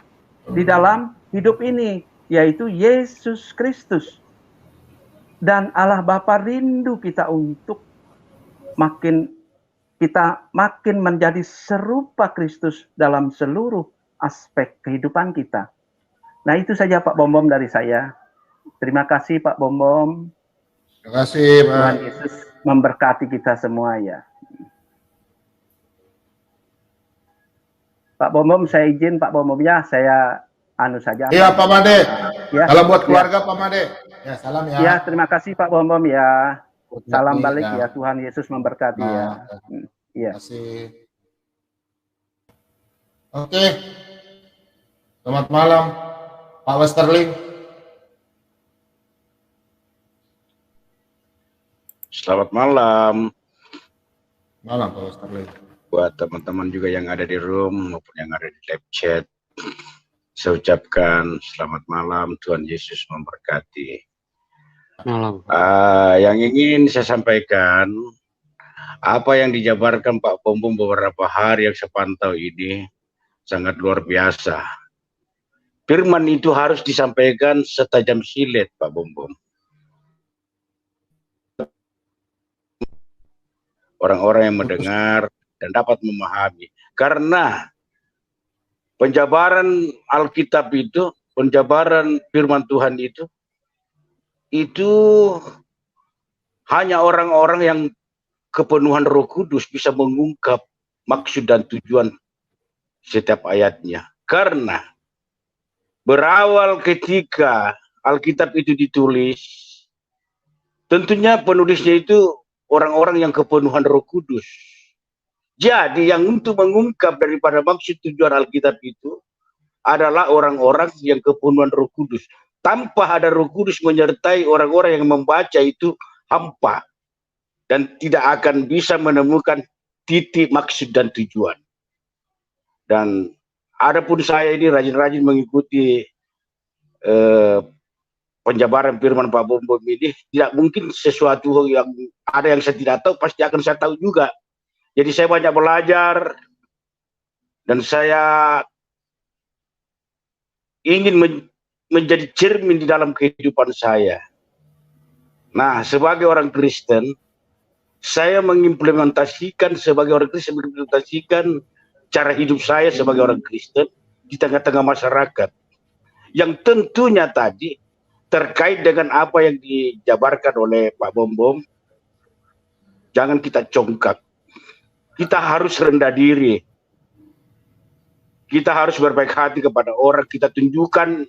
Speaker 11: di dalam hidup ini, yaitu Yesus Kristus. Dan Allah Bapa rindu kita untuk makin menjadi serupa Kristus dalam seluruh aspek kehidupan kita. Nah, itu saja Pak Bom dari saya. Terima kasih Pak Bom.
Speaker 2: Terima kasih Pak.
Speaker 11: Tuhan Yesus memberkati kita semua ya. Pak Bom, saya izin Pak Bom ya, saya anu saja.
Speaker 2: Iya Pak Made.
Speaker 11: Ya.
Speaker 2: Salam buat keluarga ya. Pak Made. Ya, salam ya.
Speaker 11: Ya, terima kasih Pak Bom ya. Salam balik ya. Tuhan Yesus memberkati ya. Iya.
Speaker 2: Terima kasih. Oke. Selamat malam Pak Westerling.
Speaker 10: Selamat malam
Speaker 2: Malam Pak Ustadz.
Speaker 10: buat teman-teman juga yang ada di room maupun yang ada di live chat. Saya ucapkan selamat malam, Tuhan Yesus memberkati.
Speaker 1: Malam.
Speaker 10: Yang ingin saya sampaikan, apa yang dijabarkan Pak Bombom beberapa hari yang saya pantau ini sangat luar biasa. Firman itu harus disampaikan setajam silet, Pak Bombom. Orang-orang yang mendengar dan dapat memahami. Karena penjabaran Alkitab itu, penjabaran firman Tuhan itu hanya orang-orang yang kepenuhan Roh Kudus bisa mengungkap maksud dan tujuan setiap ayatnya. Karena berawal ketika Alkitab itu ditulis, tentunya penulisnya itu orang-orang yang kepenuhan Roh Kudus. Jadi yang untuk mengungkap daripada maksud tujuan Alkitab itu adalah orang-orang yang kepenuhan Roh Kudus. Tanpa ada Roh Kudus menyertai orang-orang yang membaca itu hampa dan tidak akan bisa menemukan titik maksud dan tujuan. Dan adapun saya ini rajin-rajin mengikuti penjabaran firman Pak Bombom ini, tidak mungkin sesuatu yang ada yang saya tidak tahu pasti akan saya tahu juga. Jadi saya banyak belajar dan saya ingin menjadi cermin di dalam kehidupan saya. Nah, sebagai orang Kristen, saya mengimplementasikan cara hidup saya sebagai orang Kristen di tengah-tengah masyarakat. Yang tentunya tadi terkait dengan apa yang dijabarkan oleh Pak Bombom, jangan kita congkak. Kita harus rendah diri. Kita harus berbaik hati kepada orang. Kita tunjukkan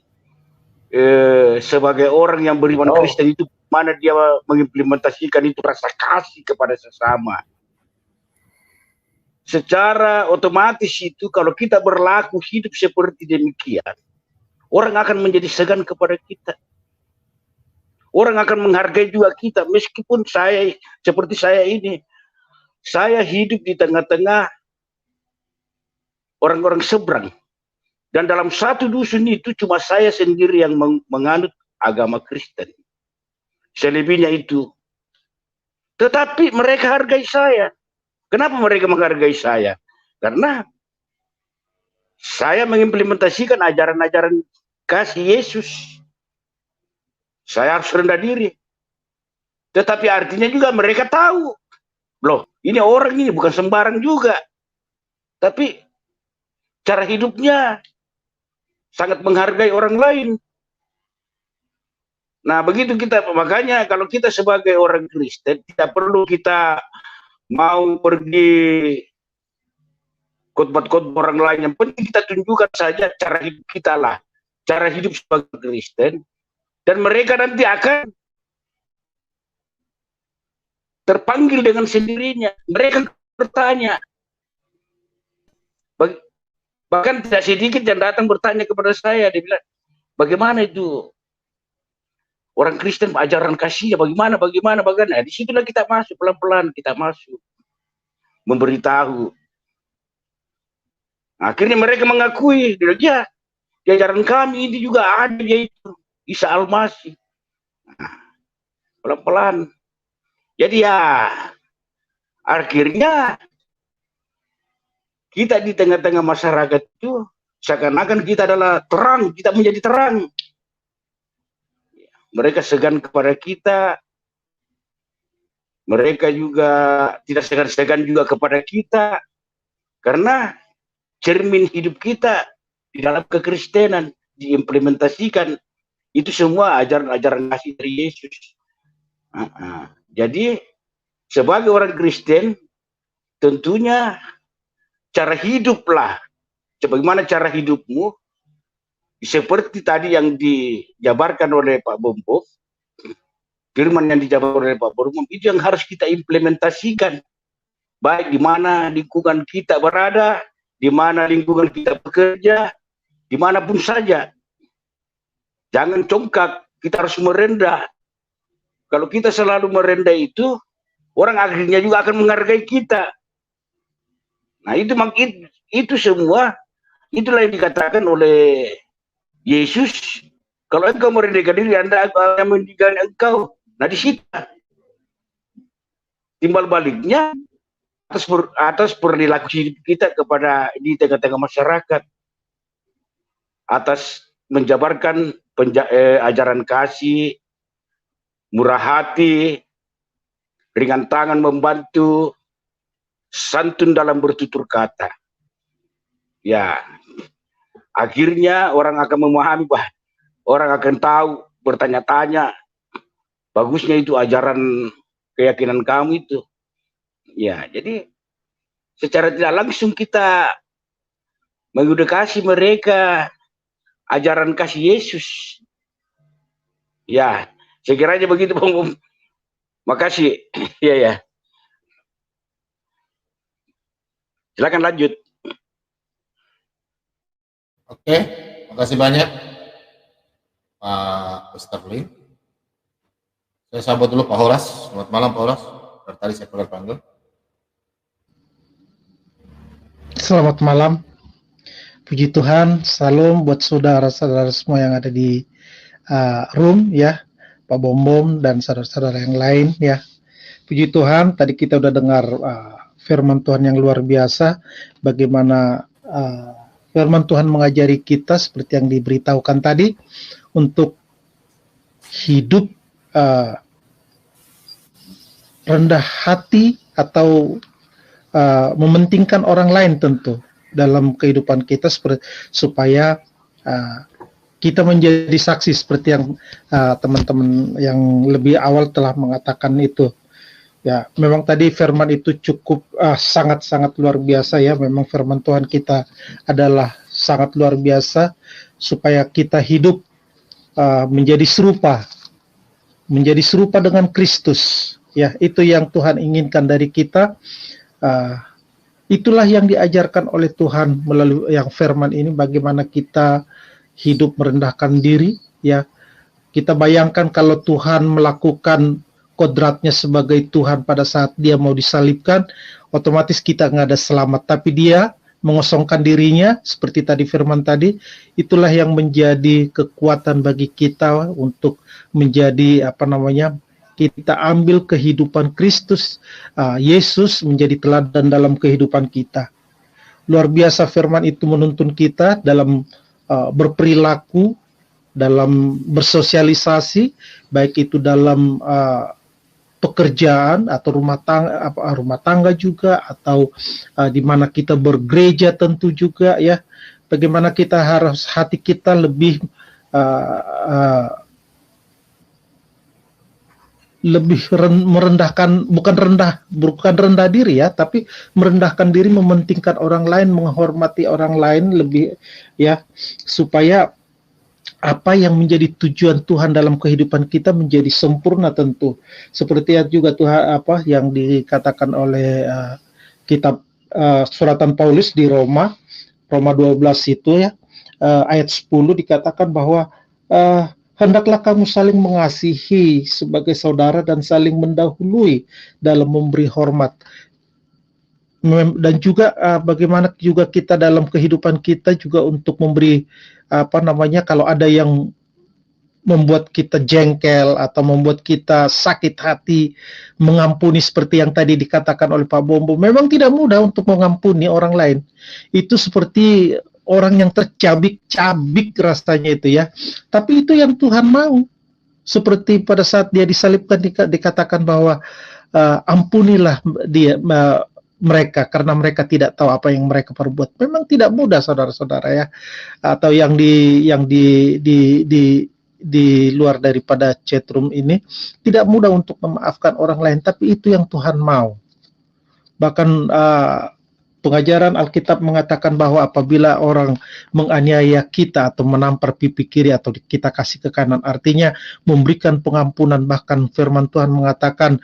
Speaker 10: sebagai orang yang beriman Kristen itu mana dia mengimplementasikan itu rasa kasih kepada sesama. Secara otomatis itu kalau kita berlaku hidup seperti demikian, orang akan menjadi segan kepada kita. Orang akan menghargai juga kita, meskipun saya seperti saya ini, saya hidup di tengah-tengah orang-orang seberang. Dan dalam satu dusun itu cuma saya sendiri yang menganut agama Kristen. Selebihnya itu. Tetapi mereka hargai saya. Kenapa mereka menghargai saya? Karena saya mengimplementasikan ajaran-ajaran kasih Yesus. Saya harus rendah diri. Tetapi artinya juga mereka tahu. Loh, ini orang ini bukan sembarang juga. Tapi cara hidupnya sangat menghargai orang lain. Nah, begitu kita, makanya kalau kita sebagai orang Kristen, tidak perlu kita mau pergi khotbah-khotbah orang lain. Yang penting kita tunjukkan saja cara hidup kita lah. Cara hidup sebagai Kristen. Dan mereka nanti akan terpanggil dengan sendirinya. Mereka bertanya. Bahkan tidak sedikit yang datang bertanya kepada saya. Dia bilang, bagaimana itu orang Kristen ajaran kasihnya, bagaimana. Nah, disitulah kita masuk, pelan-pelan kita masuk. Memberitahu. Akhirnya mereka mengakui. Dia bilang, ya, di ajaran kami ini juga ada yaitu Isa Al-Masih. Nah, pelan-pelan. Jadi ya, akhirnya kita di tengah-tengah masyarakat itu seakan-akan kita adalah terang, kita menjadi terang. Mereka segan kepada kita, mereka juga tidak segan-segan juga kepada kita, karena cermin hidup kita di dalam kekristenan diimplementasikan itu semua ajaran-ajaran kasih dari Yesus. Jadi sebagai orang Kristen tentunya cara hiduplah, bagaimana cara hidupmu seperti tadi yang dijabarkan oleh Pak Bombom, firman yang dijabarkan oleh Pak Bombom itu yang harus kita implementasikan, baik di mana lingkungan kita berada, di mana lingkungan kita bekerja, dimanapun saja. Jangan congkak, kita harus merendah. Kalau kita selalu merendah itu, orang akhirnya juga akan menghargai kita. Nah, itu semua, itulah yang dikatakan oleh Yesus, kalau engkau merendahkan diri, Anda akan meninggalkan engkau. Nah, di situ timbal baliknya atas perilaku hidup kita kepada di tengah-tengah masyarakat, atas menjabarkan ajaran kasih, murah hati, ringan tangan membantu, santun dalam bertutur kata. Ya, akhirnya orang akan memahami, orang akan tahu, bertanya-tanya, bagusnya itu ajaran keyakinan kamu itu. Ya, jadi secara tidak langsung kita mengedukasi mereka ajaran kasih Yesus. Ya, saya kira aja begitu, Bung. Makasih. Ya. Silakan lanjut.
Speaker 2: Oke, makasih banyak Pak Sterling. Saya sambut dulu Pak Horas. Selamat malam Pak Horas. Dari tadi saya panggil.
Speaker 12: Selamat malam. Puji Tuhan, salam buat saudara-saudara semua yang ada di room ya, Pak Bombom dan saudara-saudara yang lain ya. Puji Tuhan, tadi kita udah dengar firman Tuhan yang luar biasa, bagaimana firman Tuhan mengajari kita seperti yang diberitahukan tadi untuk hidup rendah hati atau mementingkan orang lain tentu dalam kehidupan kita supaya kita menjadi saksi seperti yang teman-teman yang lebih awal telah mengatakan itu. Ya, memang tadi firman itu cukup sangat-sangat luar biasa ya. Memang firman Tuhan kita adalah sangat luar biasa supaya kita hidup menjadi serupa dengan Kristus. Ya, itu yang Tuhan inginkan dari kita. Itulah yang diajarkan oleh Tuhan melalui yang firman ini, bagaimana kita hidup merendahkan diri ya. Kita bayangkan kalau Tuhan melakukan kodratnya sebagai Tuhan pada saat dia mau disalibkan, otomatis kita nggak ada selamat, tapi dia mengosongkan dirinya seperti tadi firman tadi. Itulah yang menjadi kekuatan bagi kita untuk menjadi kita ambil kehidupan Kristus Yesus menjadi teladan dalam kehidupan kita. Luar biasa firman itu menuntun kita dalam berperilaku, dalam bersosialisasi, baik itu dalam pekerjaan atau rumah tangga juga, atau di mana kita bergereja tentu juga ya. Bagaimana kita harus hati kita lebih merendahkan, bukan rendah diri ya, tapi merendahkan diri, mementingkan orang lain, menghormati orang lain lebih ya, supaya apa yang menjadi tujuan Tuhan dalam kehidupan kita menjadi sempurna tentu. Seperti juga Tuhan yang dikatakan oleh kitab suratan Paulus di Roma 12 itu ya, ayat 10 dikatakan bahwa hendaklah kamu saling mengasihi sebagai saudara dan saling mendahului dalam memberi hormat. Dan juga bagaimana juga kita dalam kehidupan kita juga untuk memberi kalau ada yang membuat kita jengkel atau membuat kita sakit hati, mengampuni seperti yang tadi dikatakan oleh Pak Bombo. Memang tidak mudah untuk mengampuni orang lain. Itu seperti orang yang tercabik-cabik rasanya itu ya. Tapi itu yang Tuhan mau. Seperti pada saat dia disalibkan dikatakan bahwa ampunilah mereka karena mereka tidak tahu apa yang mereka perbuat. Memang tidak mudah saudara-saudara ya. Atau yang di luar daripada chatroom ini, tidak mudah untuk memaafkan orang lain, tapi itu yang Tuhan mau. Bahkan pengajaran Alkitab mengatakan bahwa apabila orang menganiaya kita atau menampar pipi kiri atau kita kasih ke kanan, artinya memberikan pengampunan. Bahkan firman Tuhan mengatakan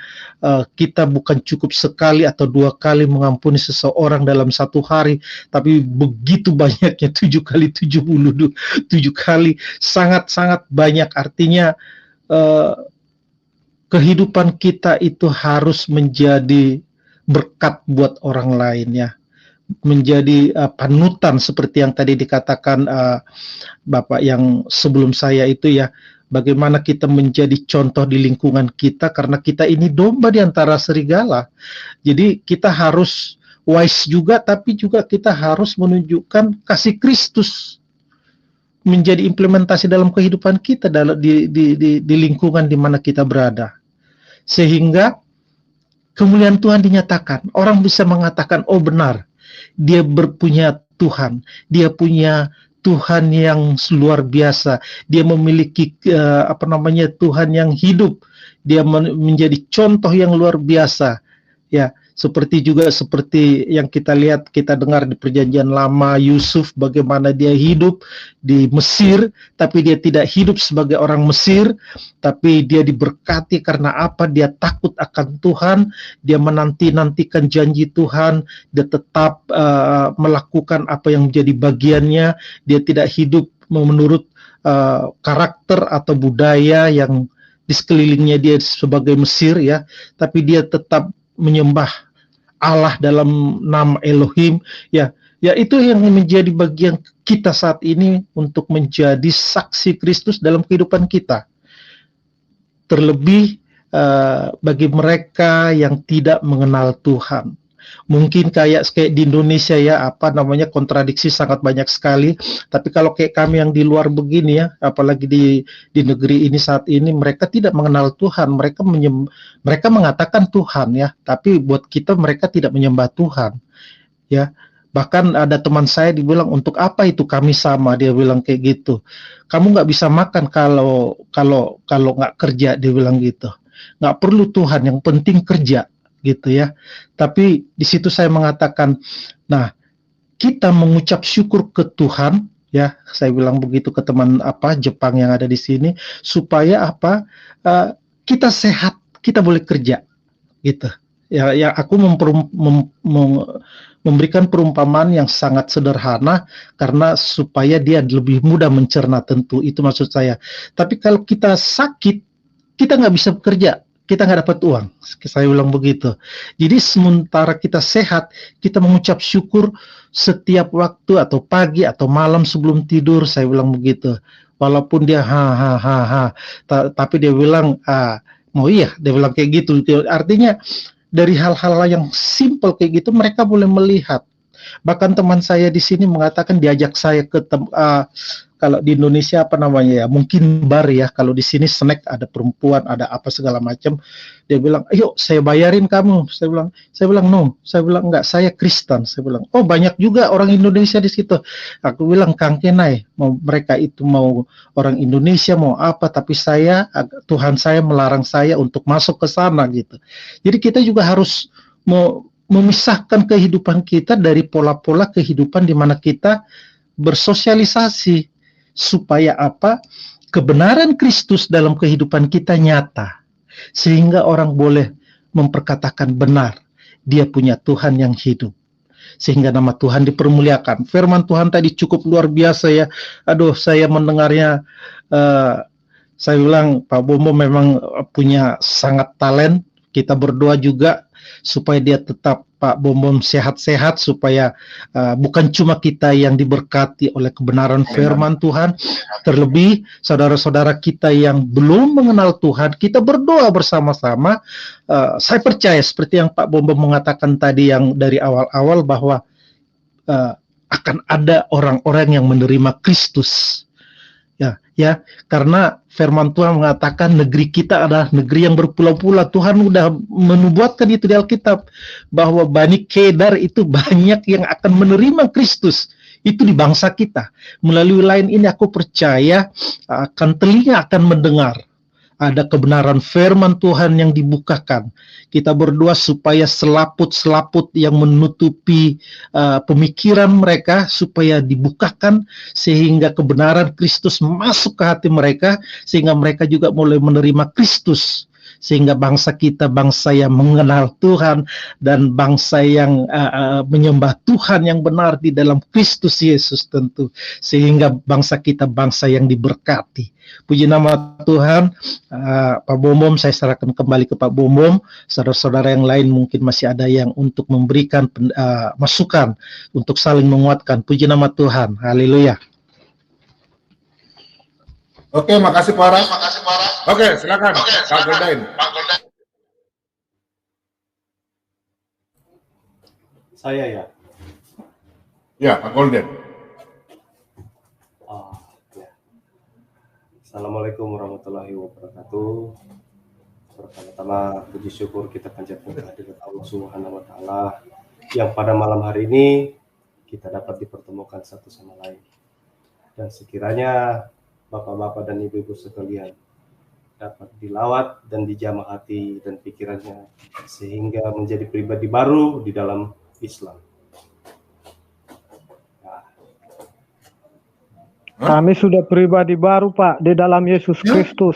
Speaker 12: kita bukan cukup sekali atau 2 kali mengampuni seseorang dalam 1 hari, tapi begitu banyaknya, 7 kali 70, 7 kali, sangat-sangat banyak. Artinya kehidupan kita itu harus menjadi berkat buat orang lain ya, menjadi panutan seperti yang tadi dikatakan Bapak yang sebelum saya itu ya, bagaimana kita menjadi contoh di lingkungan kita, karena kita ini domba di antara serigala. Jadi kita harus wise juga, tapi juga kita harus menunjukkan kasih Kristus menjadi implementasi dalam kehidupan kita di lingkungan di mana kita berada, sehingga kemuliaan Tuhan dinyatakan. Orang bisa mengatakan, oh benar, dia berpunya Tuhan, dia punya Tuhan yang luar biasa, dia memiliki Tuhan yang hidup, dia menjadi contoh yang luar biasa ya. Seperti yang kita lihat, kita dengar di Perjanjian Lama, Yusuf bagaimana dia hidup di Mesir, tapi dia tidak hidup sebagai orang Mesir, tapi dia diberkati karena apa? Dia takut akan Tuhan, dia menanti-nantikan janji Tuhan, dia tetap melakukan apa yang menjadi bagiannya, dia tidak hidup menurut karakter atau budaya yang di sekelilingnya dia sebagai Mesir ya, tapi dia tetap menyembah Allah dalam nama Elohim ya. Itu yang menjadi bagian kita saat ini untuk menjadi saksi Kristus dalam kehidupan kita, terlebih bagi mereka yang tidak mengenal Tuhan. Mungkin kayak di Indonesia ya, kontradiksi sangat banyak sekali. Tapi kalau kayak kami yang di luar begini ya, apalagi di negeri ini saat ini, mereka tidak mengenal Tuhan. Mereka mengatakan Tuhan ya, tapi buat kita mereka tidak menyembah Tuhan ya. Bahkan ada teman saya dibilang, untuk apa itu kami sama, dia bilang kayak gitu. Kamu nggak bisa makan kalau nggak kerja, dia bilang gitu. Nggak perlu Tuhan, yang penting kerja gitu ya. Tapi di situ saya mengatakan, nah, kita mengucap syukur ke Tuhan ya, saya bilang begitu ke teman Jepang yang ada di sini, supaya kita sehat, kita boleh kerja gitu ya. Yang aku memberikan perumpamaan yang sangat sederhana, karena supaya dia lebih mudah mencerna, tentu itu maksud saya. Tapi kalau kita sakit, kita nggak bisa bekerja, kita nggak dapat uang, saya bilang begitu. Jadi sementara kita sehat, kita mengucap syukur setiap waktu, atau pagi atau malam sebelum tidur, saya bilang begitu. Walaupun dia tapi dia bilang dia bilang kayak gitu. Artinya dari hal-hal yang simple kayak gitu mereka boleh melihat. Bahkan teman saya di sini mengatakan, diajak saya ke kalau di Indonesia mungkin bar ya, kalau di sini snack, ada perempuan, ada apa segala macam. Dia bilang, ayo saya bayarin kamu. Saya bilang no, saya bilang enggak, saya Kristen. Saya bilang, oh banyak juga orang Indonesia di situ. Aku bilang, Kang Kenai, mau mereka itu mau orang Indonesia mau apa, tapi Tuhan saya melarang saya untuk masuk ke sana gitu. Jadi kita juga harus memisahkan kehidupan kita dari pola-pola kehidupan di mana kita bersosialisasi, supaya kebenaran Kristus dalam kehidupan kita nyata, sehingga orang boleh memperkatakan benar, dia punya Tuhan yang hidup, sehingga nama Tuhan dipermuliakan. Firman Tuhan tadi cukup luar biasa ya. Aduh, saya mendengarnya, saya bilang Pak Bombo memang punya sangat talent. Kita berdoa juga supaya dia tetap, Pak Bombom, sehat-sehat, supaya bukan cuma kita yang diberkati oleh kebenaran firman Tuhan, terlebih saudara-saudara kita yang belum mengenal Tuhan, kita berdoa bersama-sama. Saya percaya seperti yang Pak Bombom mengatakan tadi yang dari awal-awal, bahwa akan ada orang-orang yang menerima Kristus. Ya, karena firman Tuhan mengatakan negeri kita adalah negeri yang berpulau-pulau. Tuhan sudah menubuatkan itu di Alkitab, bahwa Bani Kedar itu banyak yang akan menerima Kristus. Itu di bangsa kita. Melalui lain ini aku percaya telinga akan mendengar. Ada kebenaran firman Tuhan yang dibukakan. Kita berdoa supaya selaput-selaput yang menutupi pemikiran mereka, supaya dibukakan, sehingga kebenaran Kristus masuk ke hati mereka, sehingga mereka juga mulai menerima Kristus sehingga bangsa kita bangsa yang mengenal Tuhan dan bangsa yang menyembah Tuhan yang benar di dalam Kristus Yesus tentu, sehingga bangsa kita bangsa yang diberkati. Puji nama Tuhan. Pak Bombom, saya serahkan kembali ke Pak Bombom. Saudara-saudara yang lain mungkin masih ada yang untuk memberikan masukan untuk saling menguatkan. Puji nama Tuhan. Haleluya.
Speaker 2: Oke, makasih Pak Ara. Oke, silakan Pak Goldain.
Speaker 6: Saya ya.
Speaker 2: Ya, Pak Golden.
Speaker 6: Ya. Assalamualaikum warahmatullahi wabarakatuh. Pertama-tama puji syukur kita panjatkan kehadirat Allah Subhanahu wa taala yang pada malam hari ini kita dapat dipertemukan satu sama lain. Dan sekiranya Bapak-bapak dan Ibu-ibu sekalian dapat dilawat dan dijamah hati dan pikirannya sehingga menjadi pribadi baru di dalam Islam.
Speaker 3: Kami sudah pribadi baru, Pak, di dalam Yesus Kristus.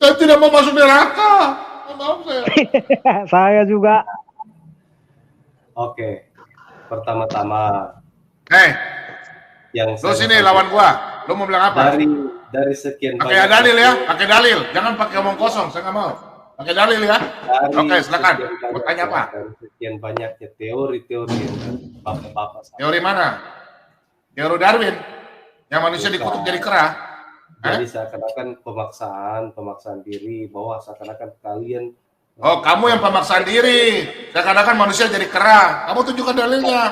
Speaker 2: Saya tidak mau masuk neraka. Maaf saya.
Speaker 3: Saya juga.
Speaker 6: Oke. Pertama-tama. Yang
Speaker 2: Lo sini lawan gua. Lo mau bilang apa?
Speaker 6: Dari sekian
Speaker 2: pakai dalil ya, pakai dalil. Jangan pakai omong kosong, saya nggak mau. Pakai dalil ya. Oke, silakan. Mau tanya apa?
Speaker 6: Dari sekian banyaknya teori-teori yang Bapak-bapak.
Speaker 2: Teori mana? Teori Darwin. Yang manusia dikutuk jadi kera.
Speaker 6: Jadi seakan-akan pemaksaan diri bahwa seakan-akan kalian.
Speaker 2: Oh, kamu yang pemaksaan diri. Seakan-akan manusia jadi kera. Kamu tunjukkan dalilnya.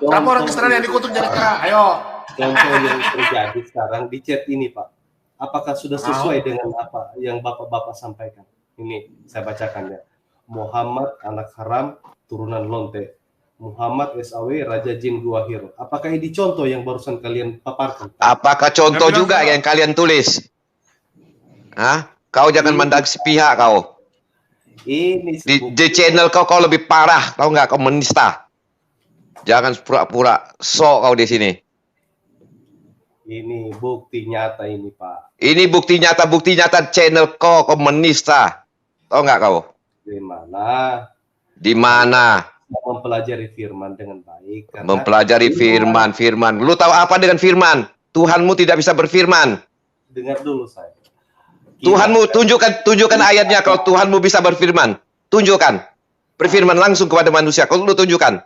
Speaker 2: Kamu orang Kristen yang dikutuk jadi kera. Ayo.
Speaker 6: Contoh yang terjadi sekarang di chat ini, Pak. Apakah sudah sesuai dengan apa yang Bapak-bapak sampaikan? Ini saya bacakan ya. Muhammad anak haram turunan lonte. Muhammad SAW Raja Jin Gua Hiro. Apakah ini contoh yang barusan kalian paparkan?
Speaker 13: Apakah contoh juga yang kalian tulis? Hah? Kau jangan mandang sepihak kau.
Speaker 6: Ini
Speaker 13: di channel kau lebih parah, kau nggak, kau menista. Jangan pura-pura sok kau di sini.
Speaker 6: Ini bukti nyata ini, Pak.
Speaker 13: Ini bukti nyata channel kau menista. Tahu nggak kau?
Speaker 6: Di mana?
Speaker 13: Di mana?
Speaker 6: Mempelajari firman dengan baik.
Speaker 13: Mempelajari firman. Lu tahu apa dengan firman? Tuhanmu tidak bisa berfirman.
Speaker 6: Dengar dulu saya.
Speaker 13: Tuhanmu tunjukkan ayatnya kalau Tuhanmu bisa berfirman. Tunjukkan. Berfirman langsung kepada manusia. Kalau lu tunjukkan.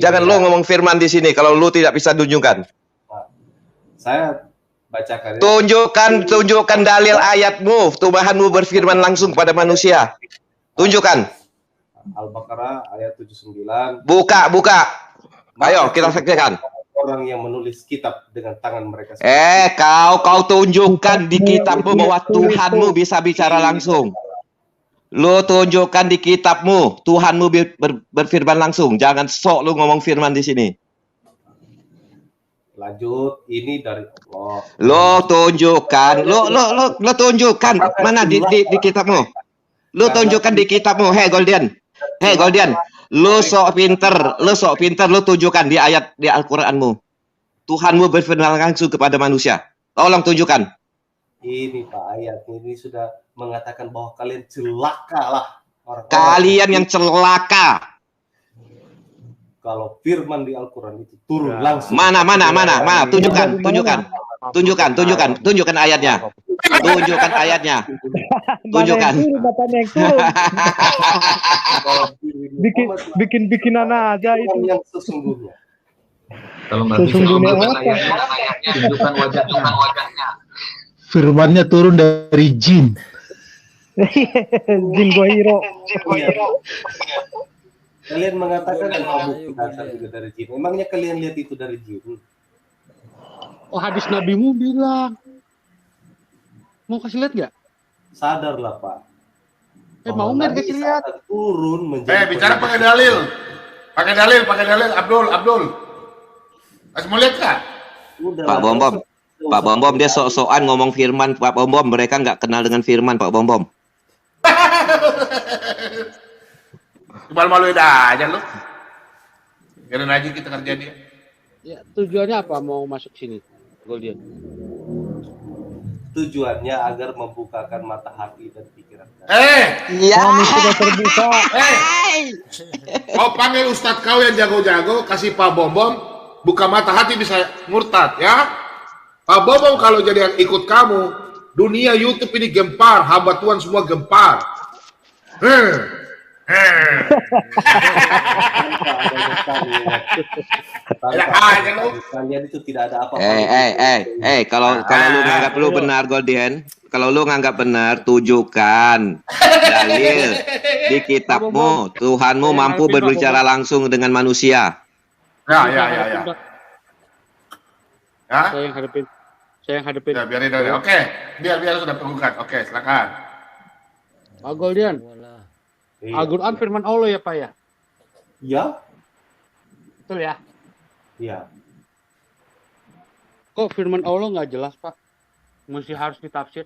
Speaker 13: Jangan lu ngomong firman di sini kalau lu tidak bisa tunjukkan.
Speaker 6: Saya bacakan.
Speaker 13: Tunjukkan dalil ayatmu. Tuhanmu berfirman langsung kepada manusia. Tunjukkan.
Speaker 6: Al-Baqarah ayat 79.
Speaker 13: Buka. Ayo kita saksikan.
Speaker 6: Orang yang menulis kitab dengan tangan mereka.
Speaker 13: Kau tunjukkan di kitabmu bahwa Tuhanmu bisa bicara langsung. Lu tunjukkan di kitabmu Tuhanmu berfirman langsung. Jangan sok lu ngomong firman di sini.
Speaker 6: Lanjut, ini dari Allah.
Speaker 13: Lo tunjukkan, lo tunjukkan mana di kitabmu. Lo tunjukkan di kitabmu. Hei Goldian, lo sok pinter, lo tunjukkan di ayat di Al-Qur'anmu. Tuhanmu berfirman langsung kepada manusia. Tolong tunjukkan.
Speaker 6: Ini Pak, ayat ini sudah mengatakan bahwa kalian celaka lah.
Speaker 13: Kalian yang celaka.
Speaker 6: Kalau firman di Al-Quran itu turun langsung.
Speaker 13: Mana? Tunjukkan ayatnya. Tunjukkan ayatnya. Tunjukkan.
Speaker 3: Bikin aja itu.
Speaker 6: Yang sesungguhnya.
Speaker 14: Kalau nggak bisa tunjukkan ayatnya, tunjukkan wajahnya.
Speaker 12: Firmannya turun dari jin.
Speaker 3: Jin Gua Hiro.
Speaker 6: Kalian mengatakan bukti dasar juga dari jin. Memangnya kalian lihat itu dari jin?
Speaker 1: Oh, hadis nabimu bilang. Mau kasih lihat nggak?
Speaker 6: Sadarlah Pak.
Speaker 1: Mau nggak kasih lihat?
Speaker 6: Turun menjadi.
Speaker 2: Bicara pakai dalil. Pakai dalil. Abdul. Masih mau lihat nggak?
Speaker 13: Pak Bombom dia sok-sokan ngomong firman. Pak Bombom, mereka nggak kenal dengan firman Pak Bombom.
Speaker 2: Malu-maluin aja lu. Biarin aja kita kerja dia.
Speaker 1: Ya, tujuannya apa mau masuk sini, Goldian?
Speaker 6: tujuannya agar membukakan mata hati dan pikiran.
Speaker 8: Iya.
Speaker 3: Kami sudah terbuka.
Speaker 2: Kau panggil Ustadz kau yang jago-jago, kasih Pak Bombom, buka mata hati bisa murtad ya. Pak Bombom kalau jadi yang ikut kamu, dunia YouTube ini gempar, hamba Tuhan semua gempar.
Speaker 6: Kalian itu tidak ada apa-apa.
Speaker 13: Kalau lu nganggap lu benar, Goldian, kalau lu nganggap benar, tunjukkan dalil di kitabmu. Tuhanmu mampu berbicara langsung dengan manusia.
Speaker 2: Ya.
Speaker 1: Saya yang hadapin.
Speaker 2: Ya, biarin aja. Oke, biar sudah penggugat. Oke, silakan.
Speaker 1: Pak Goldian. Al-Quran firman Allah ya Pak ya?
Speaker 6: Iya.
Speaker 1: Betul ya?
Speaker 6: Iya.
Speaker 1: Kok firman Allah nggak jelas Pak? Mesti harus ditafsir.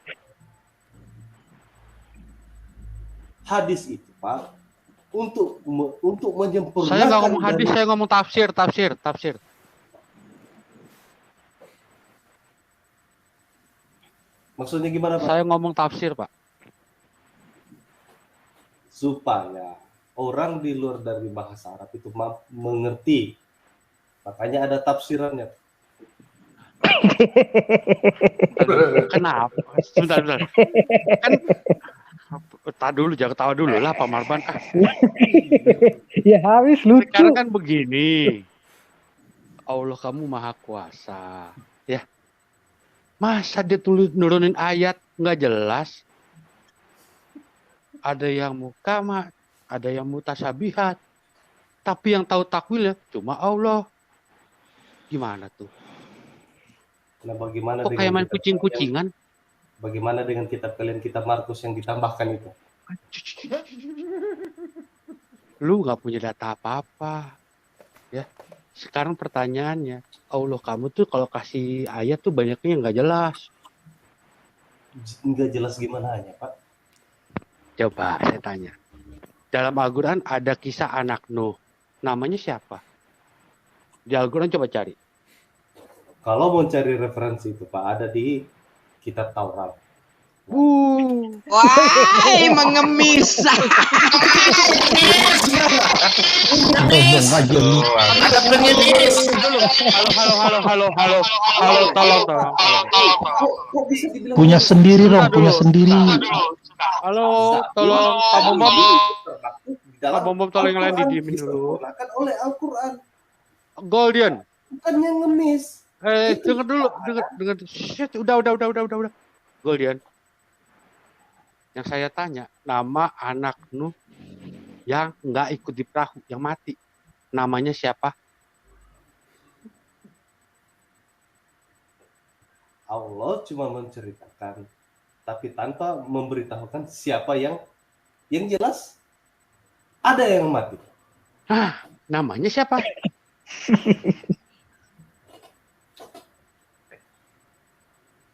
Speaker 6: Hadis itu Pak, untuk menyempurnakan.
Speaker 1: Saya nggak ngomong hadis, saya ngomong tafsir.
Speaker 6: Maksudnya gimana Pak?
Speaker 1: Saya ngomong tafsir Pak.
Speaker 6: Supaya orang di luar dari bahasa Arab itu mengerti. Makanya ada tafsirannya.
Speaker 1: Kenapa? Sebentar. Kan jangan ketawa dulu lah Pak Marban.
Speaker 3: Ya habis lucu.
Speaker 1: Sekarang kan begini. Allah kamu maha kuasa. Ya. Masa dia nurunin ayat nggak jelas? Ada yang mukamat, ada yang mutasabihat. Tapi yang tahu takwil ya cuma Allah. Gimana tuh?
Speaker 6: Nah, bagaimana
Speaker 1: kok kayak main kucing-kucingan?
Speaker 6: Bagaimana dengan kitab kalian, kitab Markus yang ditambahkan itu?
Speaker 1: Lu nggak punya data apa-apa. Ya. Sekarang pertanyaannya, Allah kamu tuh kalau kasih ayat tuh banyaknya nggak jelas.
Speaker 6: Nggak jelas gimana aja, Pak?
Speaker 1: Coba saya tanya. Dalam Al-Quran ada kisah anak Nuh. Namanya siapa? Di Al-Quran coba cari.
Speaker 6: Kalau mau cari referensi itu Pak, ada di kitab Taurat.
Speaker 13: Wah, mengemis.
Speaker 2: Ada pengemis.
Speaker 1: Halo, tolong.
Speaker 12: Punya sendiri dong, punya sendiri.
Speaker 1: Halo, tolong Pak Bombom. Pak Bombom tolong yang lain didiemin dulu.
Speaker 6: Kan oleh Al-Quran.
Speaker 1: Goldian.
Speaker 6: Bukannya ngemis.
Speaker 1: Dengar dulu, dengar. Shit, udah. Goldian. Yang saya tanya, nama anak Nuh yang nggak ikut di perahu, yang mati. Namanya siapa?
Speaker 6: Allah cuma menceritakan, tapi tanpa memberitahukan siapa yang jelas. Ada yang mati.
Speaker 1: Namanya siapa?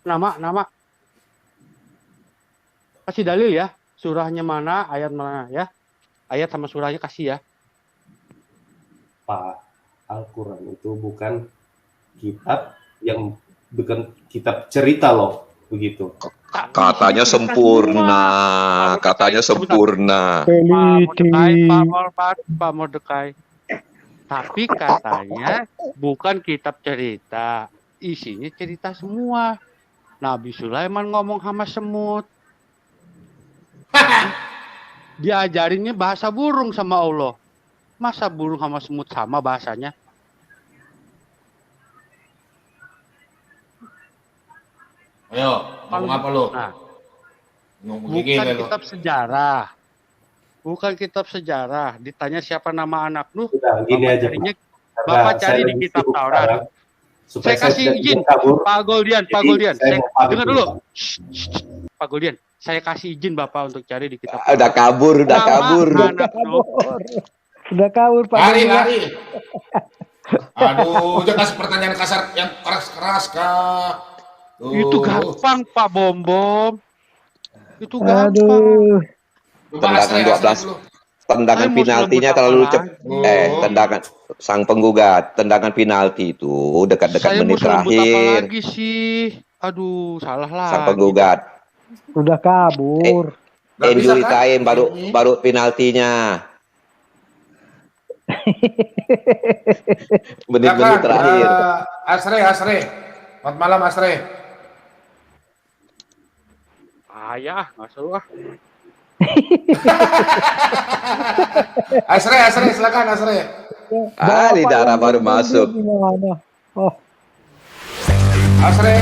Speaker 1: Nama. Kasih dalil ya, surahnya mana, ayat mana ya. Ayat sama surahnya kasih ya.
Speaker 6: Pak, Al-Quran itu bukan kitab cerita loh, begitu.
Speaker 13: Katanya sempurna.
Speaker 1: Pak Mordekai. Tapi katanya bukan kitab cerita, isinya cerita semua. Nabi Sulaiman ngomong sama semut. Diajarinnya bahasa burung sama Allah. Masa burung sama semut sama bahasanya?
Speaker 2: Ayo, ngomong apa lo?
Speaker 1: Bukan kitab sejarah. Ditanya siapa nama anak Nuh?
Speaker 6: Udah, gini aja.
Speaker 1: Bapak cari di kitab Taurat. Saya kasih izin, Pak Goldian. Dengar dulu. Pak Goldian, saya kasih izin Bapak untuk cari di kitab.
Speaker 13: Udah kabur.
Speaker 3: Sudah kabur Pak.
Speaker 2: Lari. Aduh, jangan kasih pertanyaan kasar yang keras kah?
Speaker 1: Itu gampang Pak Bombom. Itu gampang.
Speaker 3: Aduh.
Speaker 13: Tendangan penaltinya kalau lu tendangan sang penggugat, tendangan penalti itu dekat-dekat menit terakhir.
Speaker 1: Apa lagi sih? Aduh, salah lah.
Speaker 13: Sang penggugat.
Speaker 3: Udah kabur.
Speaker 13: Injury time baru penaltinya. Menit-menit terakhir.
Speaker 2: Asre. Selamat malam Asre.
Speaker 1: Ayah, nggak seru ah.
Speaker 2: Asre, silakan Asre.
Speaker 13: Di darah baru masuk.
Speaker 3: Oh.
Speaker 2: Asre.